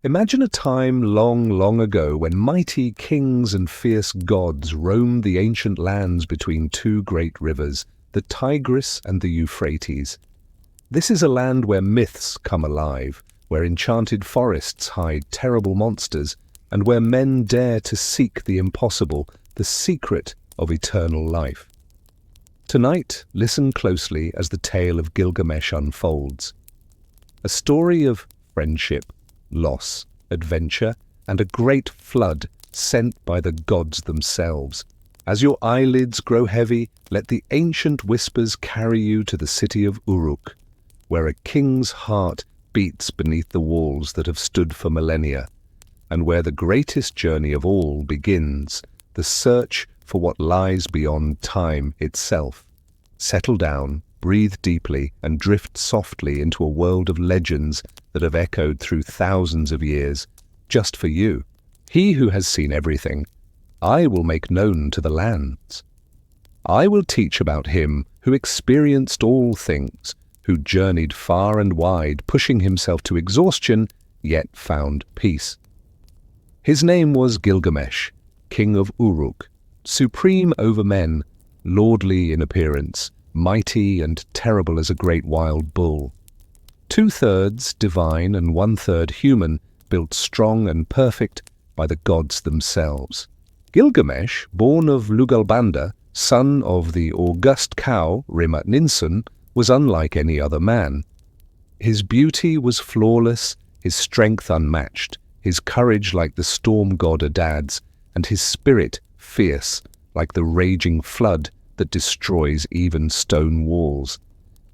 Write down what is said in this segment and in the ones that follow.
Imagine a time long, long ago when mighty kings and fierce gods roamed the ancient lands between two great rivers, the Tigris and the Euphrates. This is a land where myths come alive, where enchanted forests hide terrible monsters, and where men dare to seek the impossible, the secret of eternal life. Tonight, listen closely as the tale of Gilgamesh unfolds. A story of friendship, loss, adventure, and a great flood sent by the gods themselves. As your eyelids grow heavy, let the ancient whispers carry you to the city of Uruk, where a king's heart beats beneath the walls that have stood for millennia, and where the greatest journey of all begins, the search for what lies beyond time itself. Settle down, breathe deeply, and drift softly into a world of legends that have echoed through thousands of years, just for you. He who has seen everything, I will make known to the lands. I will teach about him who experienced all things, who journeyed far and wide, pushing himself to exhaustion, yet found peace. His name was Gilgamesh, king of Uruk, supreme over men, lordly in appearance, mighty and terrible as a great wild bull. 2/3 divine and 1/3 human, built strong and perfect by the gods themselves. Gilgamesh, born of Lugalbanda, son of the august cow Ninsun, was unlike any other man. His beauty was flawless, his strength unmatched, his courage like the storm god Adad's, and his spirit fierce like the raging flood that destroys even stone walls.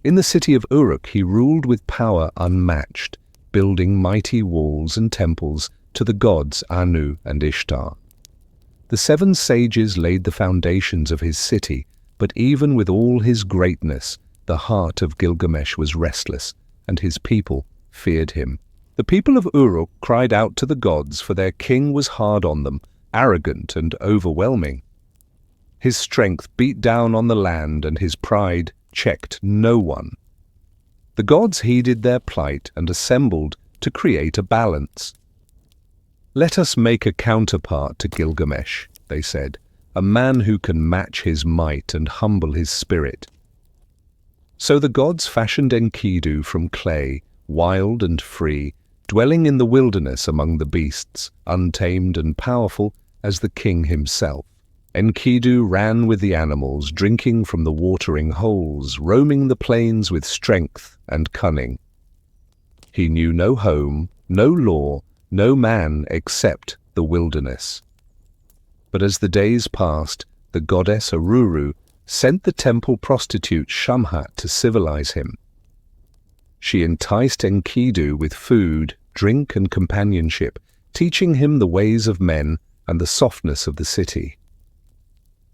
In the city of Uruk he ruled with power unmatched, building mighty walls and temples to the gods Anu and Ishtar. The 7 sages laid the foundations of his city, but even with all his greatness, the heart of Gilgamesh was restless, and his people feared him. The people of Uruk cried out to the gods, for their king was hard on them, arrogant and overwhelming. His strength beat down on the land, and his pride checked no one. The gods heeded their plight and assembled to create a balance. "Let us make a counterpart to Gilgamesh," they said, "a man who can match his might and humble his spirit." So the gods fashioned Enkidu from clay, wild and free, dwelling in the wilderness among the beasts, untamed and powerful as the king himself. Enkidu ran with the animals, drinking from the watering holes, roaming the plains with strength and cunning. He knew no home, no law, no man except the wilderness. But as the days passed, the goddess Aruru sent the temple prostitute Shamhat to civilize him. She enticed Enkidu with food, drink, and companionship, teaching him the ways of men and the softness of the city.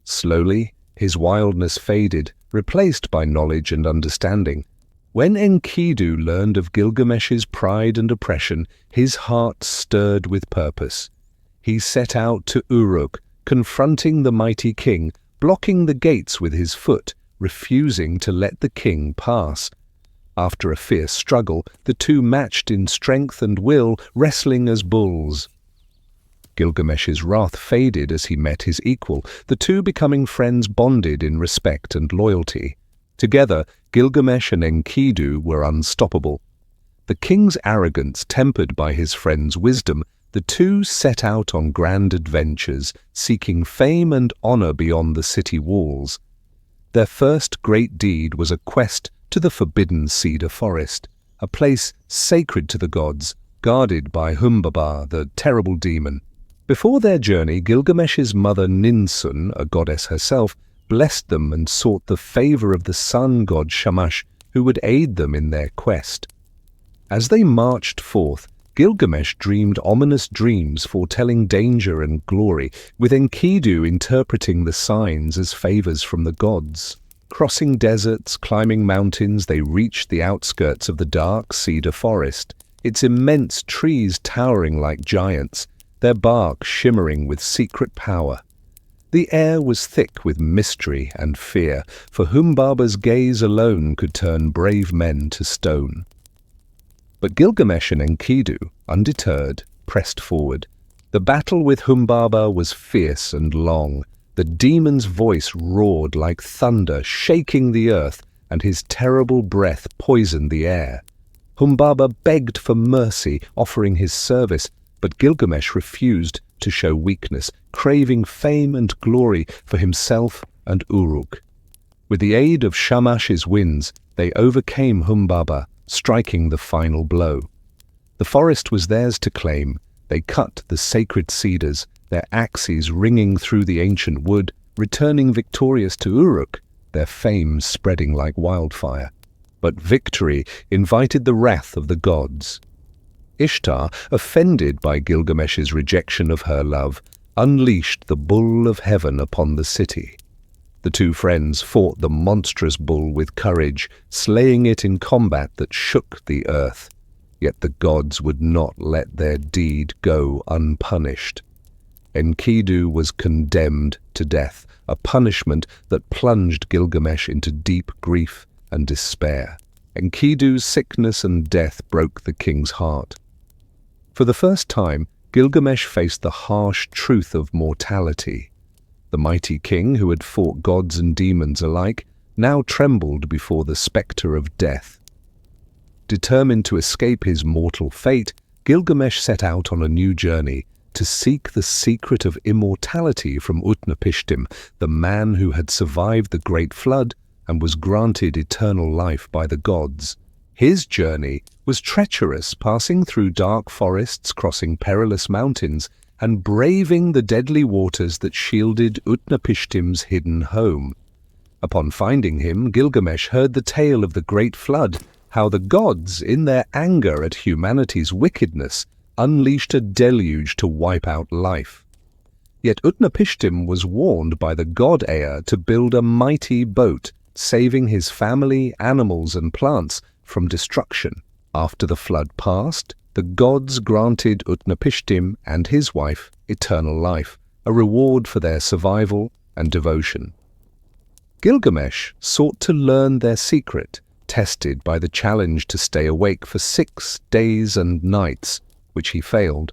Slowly, his wildness faded, replaced by knowledge and understanding. When Enkidu learned of Gilgamesh's pride and oppression, his heart stirred with purpose. He set out to Uruk, confronting the mighty king, blocking the gates with his foot, refusing to let the king pass. After a fierce struggle, the two matched in strength and will, wrestling as bulls. Gilgamesh's wrath faded as he met his equal, the two becoming friends bonded in respect and loyalty. Together, Gilgamesh and Enkidu were unstoppable. The king's arrogance tempered by his friend's wisdom, the two set out on grand adventures, seeking fame and honor beyond the city walls. Their first great deed was a quest to the forbidden cedar forest, a place sacred to the gods, guarded by Humbaba, the terrible demon. Before their journey, Gilgamesh's mother Ninsun, a goddess herself, blessed them and sought the favor of the sun god Shamash, who would aid them in their quest. As they marched forth, Gilgamesh dreamed ominous dreams foretelling danger and glory, with Enkidu interpreting the signs as favors from the gods. Crossing deserts, climbing mountains, they reached the outskirts of the dark cedar forest, its immense trees towering like giants, their bark shimmering with secret power. The air was thick with mystery and fear, for Humbaba's gaze alone could turn brave men to stone. But Gilgamesh and Enkidu, undeterred, pressed forward. The battle with Humbaba was fierce and long. The demon's voice roared like thunder, shaking the earth, and his terrible breath poisoned the air. Humbaba begged for mercy, offering his service, but Gilgamesh refused to show weakness, craving fame and glory for himself and Uruk. With the aid of Shamash's winds, they overcame Humbaba, striking the final blow. The forest was theirs to claim. They cut the sacred cedars, their axes ringing through the ancient wood, returning victorious to Uruk, their fame spreading like wildfire. But victory invited the wrath of the gods. Ishtar, offended by Gilgamesh's rejection of her love, unleashed the bull of heaven upon the city. The two friends fought the monstrous bull with courage, slaying it in combat that shook the earth. Yet the gods would not let their deed go unpunished. Enkidu was condemned to death, a punishment that plunged Gilgamesh into deep grief and despair. Enkidu's sickness and death broke the king's heart. For the first time, Gilgamesh faced the harsh truth of mortality. The mighty king, who had fought gods and demons alike, now trembled before the spectre of death. Determined to escape his mortal fate, Gilgamesh set out on a new journey to seek the secret of immortality from Utnapishtim, the man who had survived the great flood and was granted eternal life by the gods. His journey was treacherous, passing through dark forests, crossing perilous mountains, and braving the deadly waters that shielded Utnapishtim's hidden home. Upon finding him, Gilgamesh heard the tale of the great flood, how the gods, in their anger at humanity's wickedness, unleashed a deluge to wipe out life. Yet Utnapishtim was warned by the god Ea to build a mighty boat, saving his family, animals, and plants from destruction. After the flood passed, the gods granted Utnapishtim and his wife eternal life, a reward for their survival and devotion. Gilgamesh sought to learn their secret, tested by the challenge to stay awake for 6 days and nights, which he failed.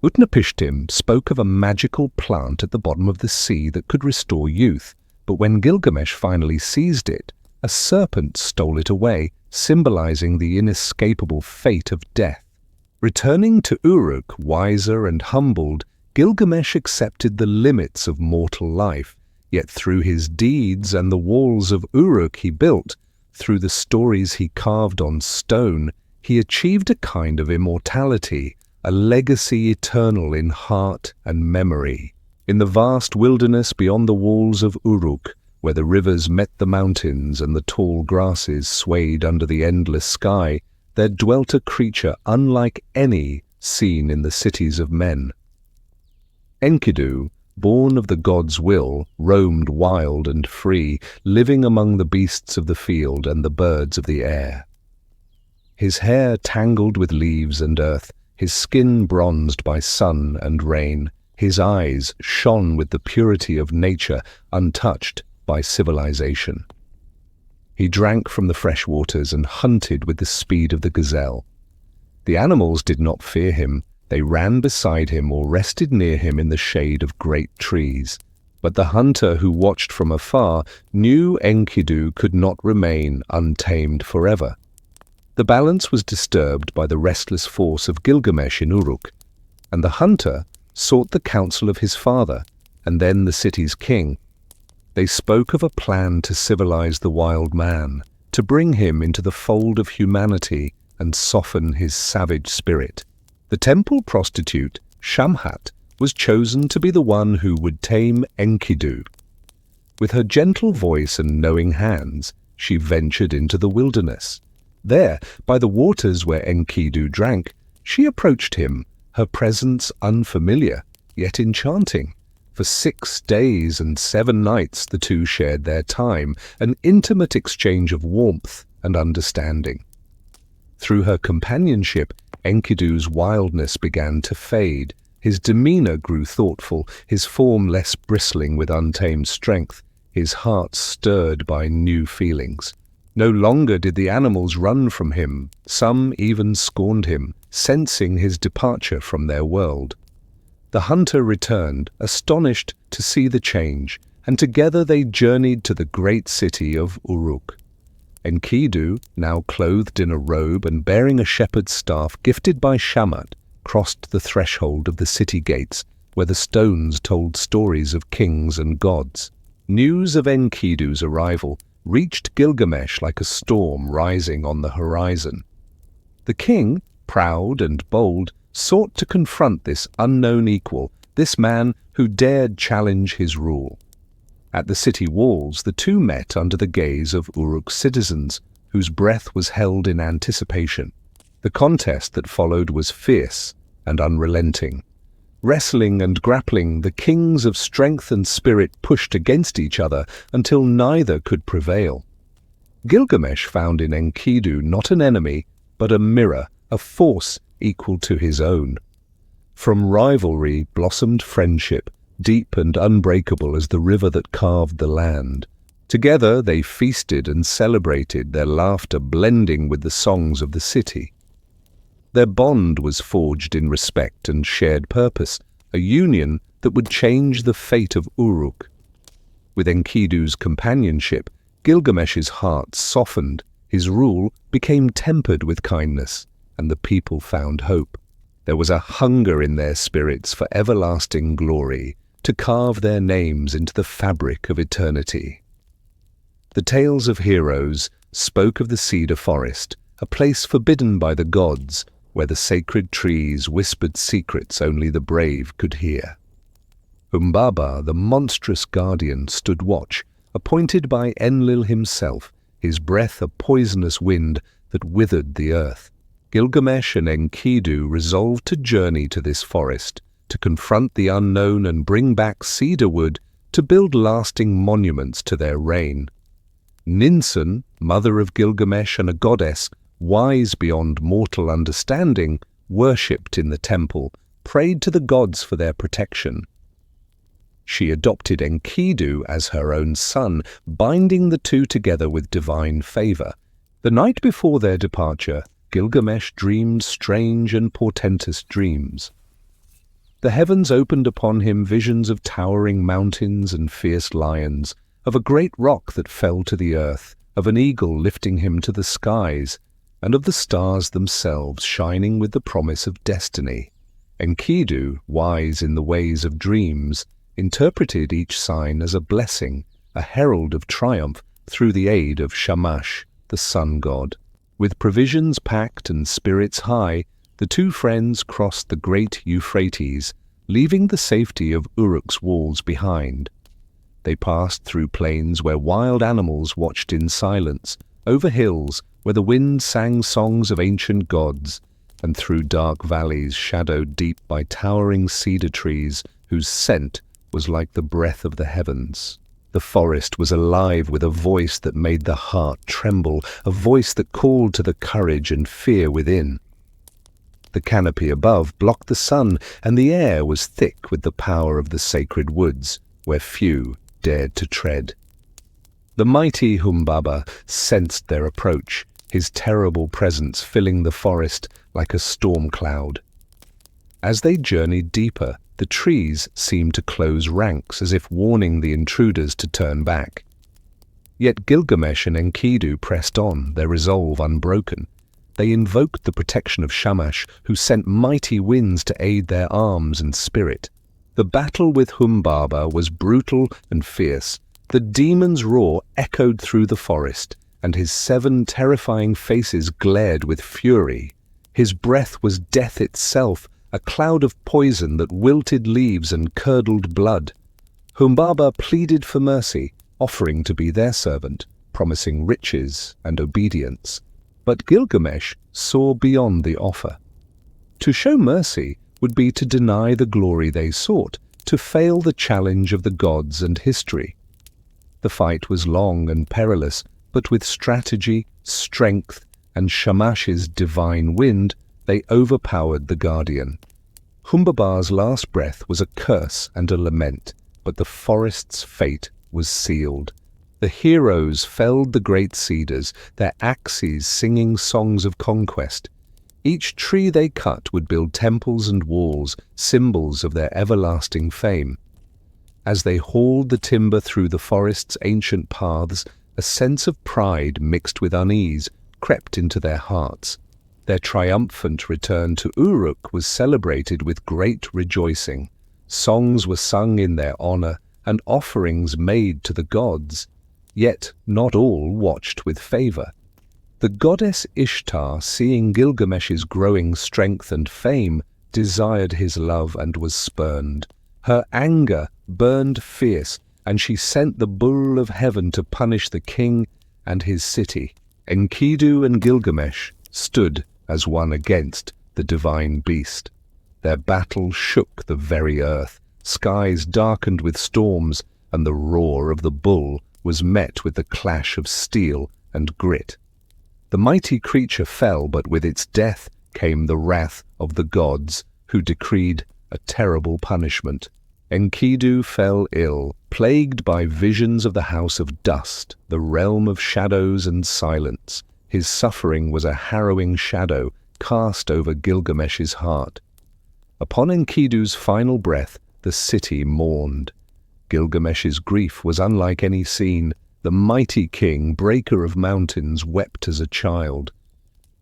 Utnapishtim spoke of a magical plant at the bottom of the sea that could restore youth, but when Gilgamesh finally seized it, a serpent stole it away, symbolizing the inescapable fate of death. Returning to Uruk, wiser and humbled, Gilgamesh accepted the limits of mortal life, yet through his deeds and the walls of Uruk he built, through the stories he carved on stone, he achieved a kind of immortality, a legacy eternal in heart and memory. In the vast wilderness beyond the walls of Uruk, where the rivers met the mountains and the tall grasses swayed under the endless sky, there dwelt a creature unlike any seen in the cities of men. Enkidu, born of the god's will, roamed wild and free, living among the beasts of the field and the birds of the air. His hair tangled with leaves and earth, his skin bronzed by sun and rain, his eyes shone with the purity of nature, untouched by civilization. He drank from the fresh waters and hunted with the speed of the gazelle. The animals did not fear him. They ran beside him or rested near him in the shade of great trees. But the hunter who watched from afar knew Enkidu could not remain untamed forever. The balance was disturbed by the restless force of Gilgamesh in Uruk, and the hunter sought the counsel of his father, and then the city's king. They spoke of a plan to civilize the wild man, to bring him into the fold of humanity and soften his savage spirit. The temple prostitute, Shamhat, was chosen to be the one who would tame Enkidu. With her gentle voice and knowing hands, she ventured into the wilderness. There, by the waters where Enkidu drank, she approached him, her presence unfamiliar, yet enchanting. For 6 days and 7 nights the two shared their time, an intimate exchange of warmth and understanding. Through her companionship, Enkidu's wildness began to fade. His demeanor grew thoughtful, his form less bristling with untamed strength, his heart stirred by new feelings. No longer did the animals run from him, some even scorned him, sensing his departure from their world. The hunter returned, astonished to see the change, and together they journeyed to the great city of Uruk. Enkidu, now clothed in a robe and bearing a shepherd's staff gifted by Shamat, crossed the threshold of the city gates, where the stones told stories of kings and gods. News of Enkidu's arrival reached Gilgamesh like a storm rising on the horizon. The king, proud and bold, sought to confront this unknown equal, this man who dared challenge his rule. At the city walls, the two met under the gaze of Uruk's citizens, whose breath was held in anticipation. The contest that followed was fierce and unrelenting. Wrestling and grappling, the kings of strength and spirit pushed against each other until neither could prevail. Gilgamesh found in Enkidu not an enemy, but a mirror, a force equal to his own. From rivalry blossomed friendship, deep and unbreakable as the river that carved the land. Together they feasted and celebrated, their laughter blending with the songs of the city. Their bond was forged in respect and shared purpose, a union that would change the fate of Uruk. With Enkidu's companionship, Gilgamesh's heart softened, his rule became tempered with kindness, and the people found hope. There was a hunger in their spirits for everlasting glory, to carve their names into the fabric of eternity. The tales of heroes spoke of the cedar forest, a place forbidden by the gods, where the sacred trees whispered secrets only the brave could hear. Humbaba, the monstrous guardian, stood watch, appointed by Enlil himself, his breath a poisonous wind that withered the earth. Gilgamesh and Enkidu resolved to journey to this forest, to confront the unknown and bring back cedar wood to build lasting monuments to their reign. Ninsun, mother of Gilgamesh and a goddess, wise beyond mortal understanding, worshipped in the temple, prayed to the gods for their protection. She adopted Enkidu as her own son, binding the two together with divine favor. The night before their departure, Gilgamesh dreamed strange and portentous dreams. The heavens opened upon him visions of towering mountains and fierce lions, of a great rock that fell to the earth, of an eagle lifting him to the skies, and of the stars themselves shining with the promise of destiny. Enkidu, wise in the ways of dreams, interpreted each sign as a blessing, a herald of triumph through the aid of Shamash, the sun god. With provisions packed and spirits high, the two friends crossed the great Euphrates, leaving the safety of Uruk's walls behind. They passed through plains where wild animals watched in silence, over hills where the wind sang songs of ancient gods, and through dark valleys shadowed deep by towering cedar trees whose scent was like the breath of the heavens. The forest was alive with a voice that made the heart tremble, a voice that called to the courage and fear within. The canopy above blocked the sun, and the air was thick with the power of the sacred woods, where few dared to tread. The mighty Humbaba sensed their approach, his terrible presence filling the forest like a storm cloud. As they journeyed deeper, the trees seemed to close ranks as if warning the intruders to turn back. Yet Gilgamesh and Enkidu pressed on, their resolve unbroken. They invoked the protection of Shamash, who sent mighty winds to aid their arms and spirit. The battle with Humbaba was brutal and fierce. The demon's roar echoed through the forest, and his 7 terrifying faces glared with fury. His breath was death itself, a cloud of poison that wilted leaves and curdled blood. Humbaba pleaded for mercy, offering to be their servant, promising riches and obedience. But Gilgamesh saw beyond the offer. To show mercy would be to deny the glory they sought, to fail the challenge of the gods and history. The fight was long and perilous, but with strategy, strength, and Shamash's divine wind, they overpowered the guardian. Humbaba's last breath was a curse and a lament, but the forest's fate was sealed. The heroes felled the great cedars, their axes singing songs of conquest. Each tree they cut would build temples and walls, symbols of their everlasting fame. As they hauled the timber through the forest's ancient paths, a sense of pride mixed with unease crept into their hearts. Their triumphant return to Uruk was celebrated with great rejoicing. Songs were sung in their honor and offerings made to the gods. Yet not all watched with favor. The goddess Ishtar, seeing Gilgamesh's growing strength and fame, desired his love and was spurned. Her anger burned fierce, and she sent the bull of heaven to punish the king and his city. Enkidu and Gilgamesh stood as one against the divine beast. Their battle shook the very earth. Skies darkened with storms, and the roar of the bull was met with the clash of steel and grit. The mighty creature fell, but with its death came the wrath of the gods, who decreed a terrible punishment. Enkidu fell ill, plagued by visions of the house of dust, the realm of shadows and silence. His suffering was a harrowing shadow cast over Gilgamesh's heart. Upon Enkidu's final breath, the city mourned. Gilgamesh's grief was unlike any scene. The mighty king, breaker of mountains, wept as a child.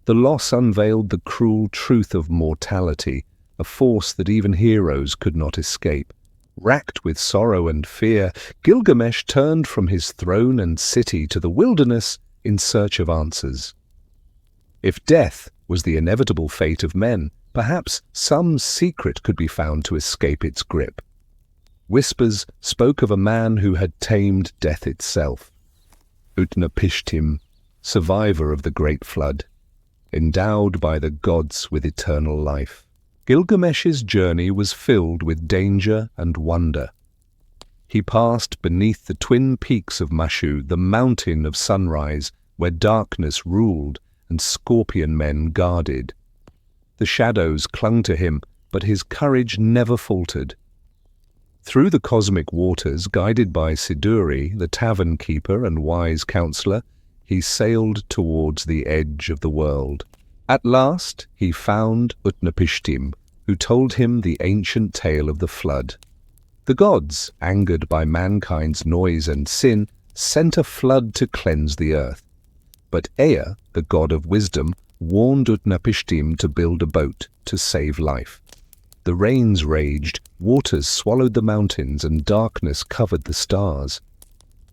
The loss unveiled the cruel truth of mortality, a force that even heroes could not escape. Racked with sorrow and fear, Gilgamesh turned from his throne and city to the wilderness in search of answers. If death was the inevitable fate of men, perhaps some secret could be found to escape its grip. Whispers spoke of a man who had tamed death itself. Utnapishtim, survivor of the great flood, endowed by the gods with eternal life. Gilgamesh's journey was filled with danger and wonder. He passed beneath the twin peaks of Mashu, the mountain of sunrise, where darkness ruled and scorpion men guarded. The shadows clung to him, but his courage never faltered. Through the cosmic waters, guided by Siduri, the tavern keeper and wise counselor, he sailed towards the edge of the world. At last he found Utnapishtim, who told him the ancient tale of the flood. The gods, angered by mankind's noise and sin, sent a flood to cleanse the earth. But Ea, the god of wisdom, warned Utnapishtim to build a boat to save life. The rains raged, waters swallowed the mountains, and darkness covered the stars.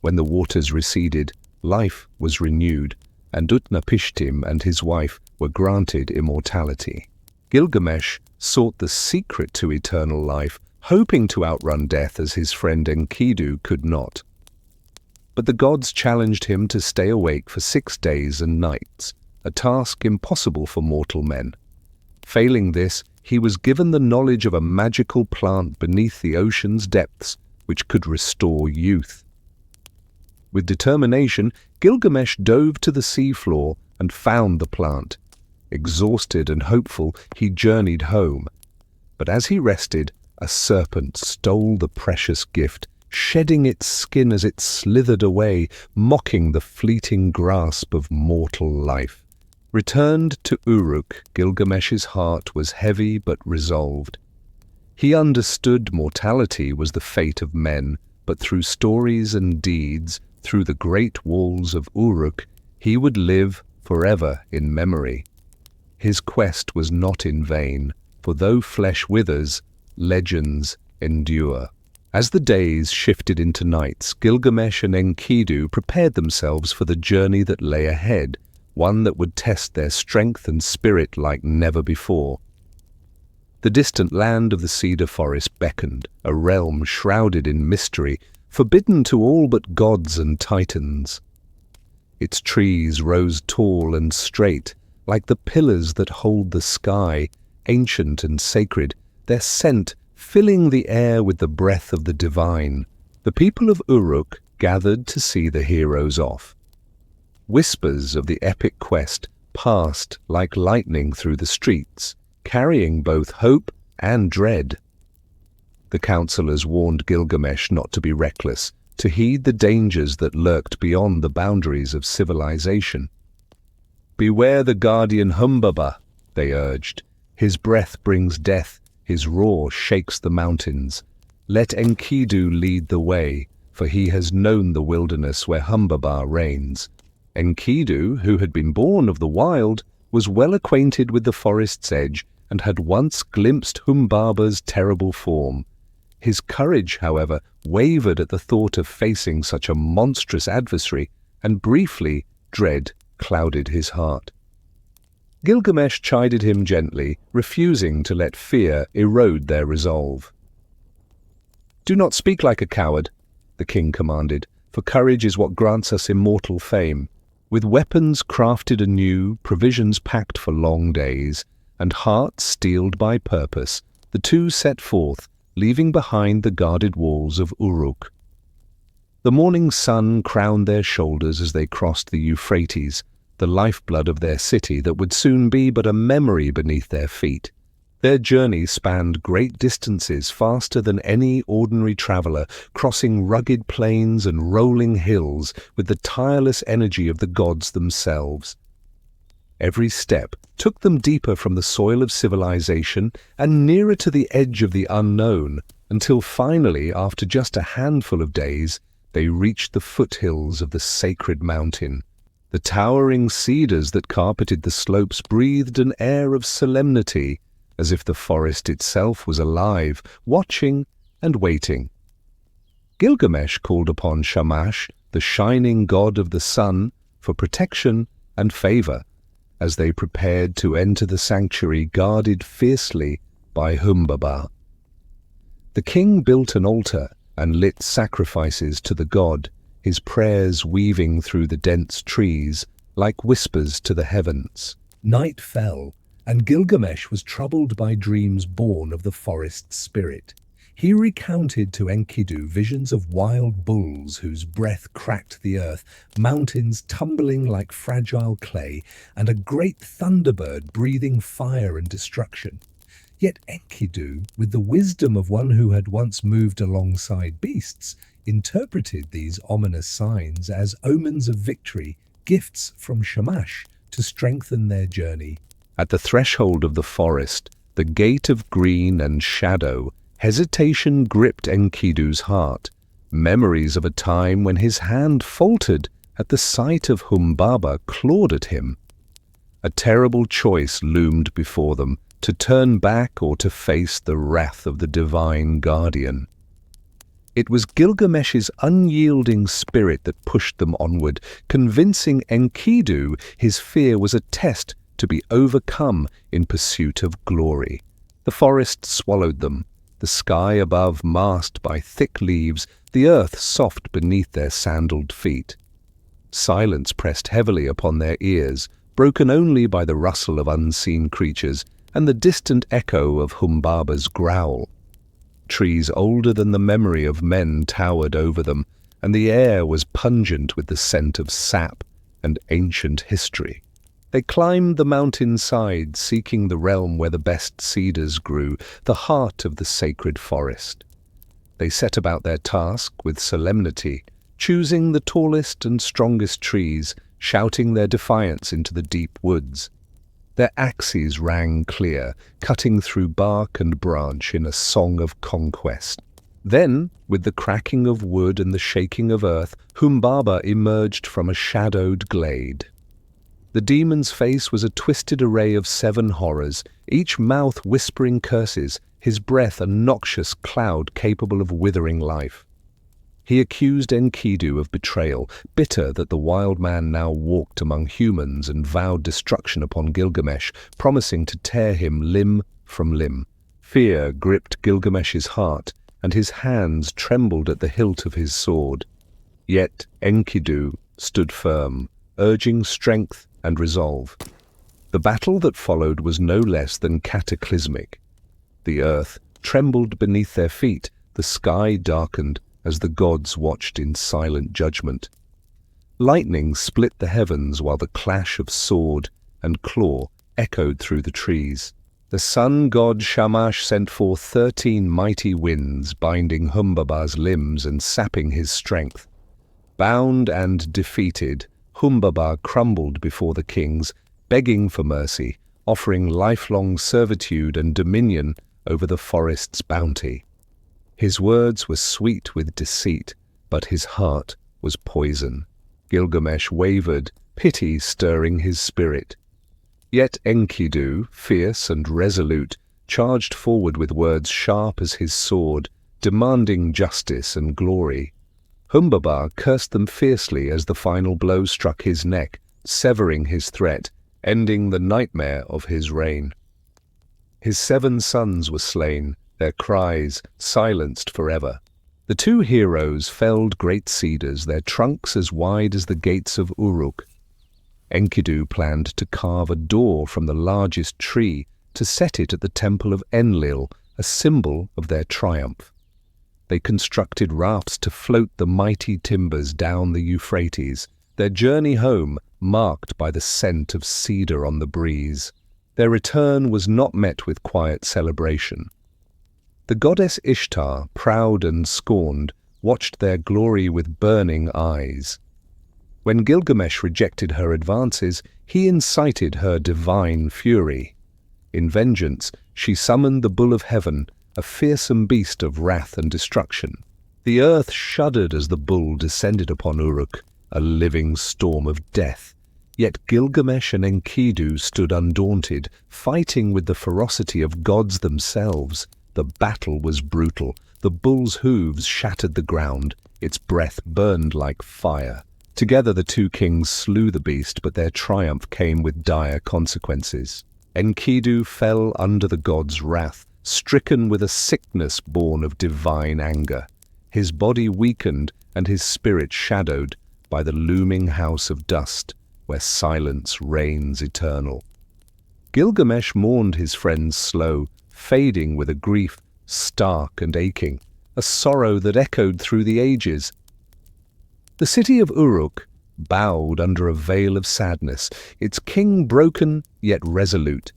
When the waters receded, life was renewed, and Utnapishtim and his wife were granted immortality. Gilgamesh sought the secret to eternal life, hoping to outrun death as his friend Enkidu could not. But the gods challenged him to stay awake for 6 days and nights, a task impossible for mortal men. Failing this, he was given the knowledge of a magical plant beneath the ocean's depths which could restore youth. With determination, Gilgamesh dove to the seafloor and found the plant. Exhausted and hopeful, he journeyed home. But as he rested, a serpent stole the precious gift, shedding its skin as it slithered away, mocking the fleeting grasp of mortal life. Returned to Uruk, Gilgamesh's heart was heavy but resolved. He understood mortality was the fate of men, but through stories and deeds, through the great walls of Uruk, he would live forever in memory. His quest was not in vain, for though flesh withers, legends endure. As the days shifted into nights, Gilgamesh and Enkidu prepared themselves for the journey that lay ahead, one that would test their strength and spirit like never before. The distant land of the cedar forest beckoned, a realm shrouded in mystery, forbidden to all but gods and titans. Its trees rose tall and straight, like the pillars that hold the sky, ancient and sacred, their scent filling the air with the breath of the divine. The people of Uruk gathered to see the heroes off. Whispers of the epic quest passed like lightning through the streets, carrying both hope and dread. The counselors warned Gilgamesh not to be reckless, to heed the dangers that lurked beyond the boundaries of civilization. "Beware the guardian Humbaba," they urged. "His breath brings death, his roar shakes the mountains. Let Enkidu lead the way, for he has known the wilderness where Humbaba reigns." Enkidu, who had been born of the wild, was well acquainted with the forest's edge and had once glimpsed Humbaba's terrible form. His courage, however, wavered at the thought of facing such a monstrous adversary, and briefly dread clouded his heart. Gilgamesh chided him gently, refusing to let fear erode their resolve. "Do not speak like a coward," the king commanded, "for courage is what grants us immortal fame. With weapons crafted anew, provisions packed for long days, and hearts steeled by purpose, the two set forth, leaving behind the guarded walls of Uruk. The morning sun crowned their shoulders as they crossed the Euphrates, the lifeblood of their city that would soon be but a memory beneath their feet. Their journey spanned great distances faster than any ordinary traveller, crossing rugged plains and rolling hills with the tireless energy of the gods themselves. Every step took them deeper from the soil of civilization and nearer to the edge of the unknown, until finally, after just a handful of days, they reached the foothills of the sacred mountain. The towering cedars that carpeted the slopes breathed an air of solemnity, as if the forest itself was alive, watching and waiting. Gilgamesh called upon Shamash, the shining god of the sun, for protection and favor, as they prepared to enter the sanctuary guarded fiercely by Humbaba. The king built an altar and lit sacrifices to the god, his prayers weaving through the dense trees like whispers to the heavens. Night fell, and Gilgamesh was troubled by dreams born of the forest spirit. He recounted to Enkidu visions of wild bulls whose breath cracked the earth, mountains tumbling like fragile clay, and a great thunderbird breathing fire and destruction. Yet Enkidu, with the wisdom of one who had once moved alongside beasts, interpreted these ominous signs as omens of victory, gifts from Shamash to strengthen their journey. At the threshold of the forest, the gate of green and shadow, hesitation gripped Enkidu's heart, memories of a time when his hand faltered at the sight of Humbaba clawed at him. A terrible choice loomed before them, to turn back or to face the wrath of the divine guardian. It was Gilgamesh's unyielding spirit that pushed them onward, convincing Enkidu his fear was a test to be overcome in pursuit of glory. The forest swallowed them, the sky above masked by thick leaves, the earth soft beneath their sandaled feet. Silence pressed heavily upon their ears, broken only by the rustle of unseen creatures and the distant echo of Humbaba's growl. Trees older than the memory of men towered over them, and the air was pungent with the scent of sap and ancient history. They climbed the mountain side, seeking the realm where the best cedars grew, the heart of the sacred forest. They set about their task with solemnity, choosing the tallest and strongest trees, shouting their defiance into the deep woods. Their axes rang clear, cutting through bark and branch in a song of conquest. Then, with the cracking of wood and the shaking of earth, Humbaba emerged from a shadowed glade. The demon's face was a twisted array of 7 horrors, each mouth whispering curses, his breath a noxious cloud capable of withering life. He accused Enkidu of betrayal, bitter that the wild man now walked among humans, and vowed destruction upon Gilgamesh, promising to tear him limb from limb. Fear gripped Gilgamesh's heart, and his hands trembled at the hilt of his sword. Yet Enkidu stood firm, urging strength and resolve. The battle that followed was no less than cataclysmic. The earth trembled beneath their feet, the sky darkened as the gods watched in silent judgment. Lightning split the heavens while the clash of sword and claw echoed through the trees. The sun god Shamash sent forth 13 mighty winds, binding Humbaba's limbs and sapping his strength. Bound and defeated, Humbaba crumbled before the kings, begging for mercy, offering lifelong servitude and dominion over the forest's bounty. His words were sweet with deceit, but his heart was poison. Gilgamesh wavered, pity stirring his spirit. Yet Enkidu, fierce and resolute, charged forward with words sharp as his sword, demanding justice and glory. Humbaba cursed them fiercely as the final blow struck his neck, severing his threat, ending the nightmare of his reign. His 7 sons were slain, their cries silenced forever. The 2 heroes felled great cedars, their trunks as wide as the gates of Uruk. Enkidu planned to carve a door from the largest tree to set it at the temple of Enlil, a symbol of their triumph. They constructed rafts to float the mighty timbers down the Euphrates, their journey home marked by the scent of cedar on the breeze. Their return was not met with quiet celebration. The goddess Ishtar, proud and scorned, watched their glory with burning eyes. When Gilgamesh rejected her advances, he incited her divine fury. In vengeance, she summoned the Bull of Heaven, a fearsome beast of wrath and destruction. The earth shuddered as the bull descended upon Uruk, a living storm of death. Yet Gilgamesh and Enkidu stood undaunted, fighting with the ferocity of gods themselves. The battle was brutal. The bull's hooves shattered the ground. Its breath burned like fire. Together the 2 kings slew the beast, but their triumph came with dire consequences. Enkidu fell under the god's wrath, stricken with a sickness born of divine anger. His body weakened and his spirit shadowed by the looming house of dust, where silence reigns eternal. Gilgamesh mourned his friends slow, fading with a grief stark and aching, a sorrow that echoed through the ages. The city of Uruk bowed under a veil of sadness, its king broken yet resolute.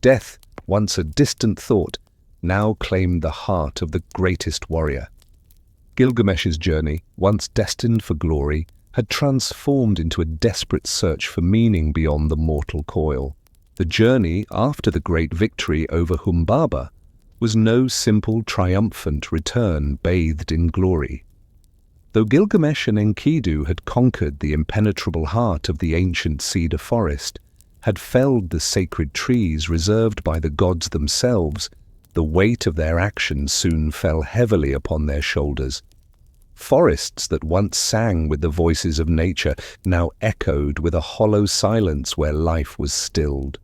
Death, once a distant thought, now claimed the heart of the greatest warrior. Gilgamesh's journey, once destined for glory, had transformed into a desperate search for meaning beyond the mortal coil. The journey after the great victory over Humbaba was no simple triumphant return bathed in glory. Though Gilgamesh and Enkidu had conquered the impenetrable heart of the ancient cedar forest, had felled the sacred trees reserved by the gods themselves, the weight of their actions soon fell heavily upon their shoulders. Forests that once sang with the voices of nature now echoed with a hollow silence where life was stilled.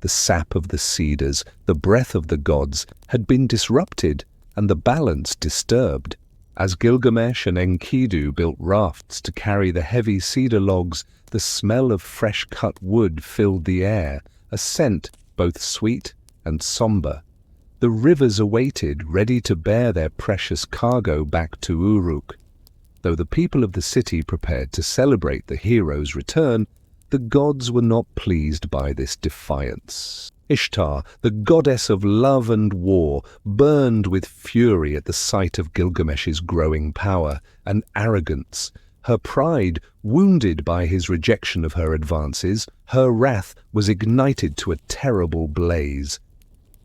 The sap of the cedars, the breath of the gods, had been disrupted and the balance disturbed. As Gilgamesh and Enkidu built rafts to carry the heavy cedar logs, the smell of fresh-cut wood filled the air, a scent both sweet and somber. The rivers awaited, ready to bear their precious cargo back to Uruk. Though the people of the city prepared to celebrate the hero's return, the gods were not pleased by this defiance. Ishtar, the goddess of love and war, burned with fury at the sight of Gilgamesh's growing power and arrogance. Her pride, wounded by his rejection of her advances, her wrath was ignited to a terrible blaze.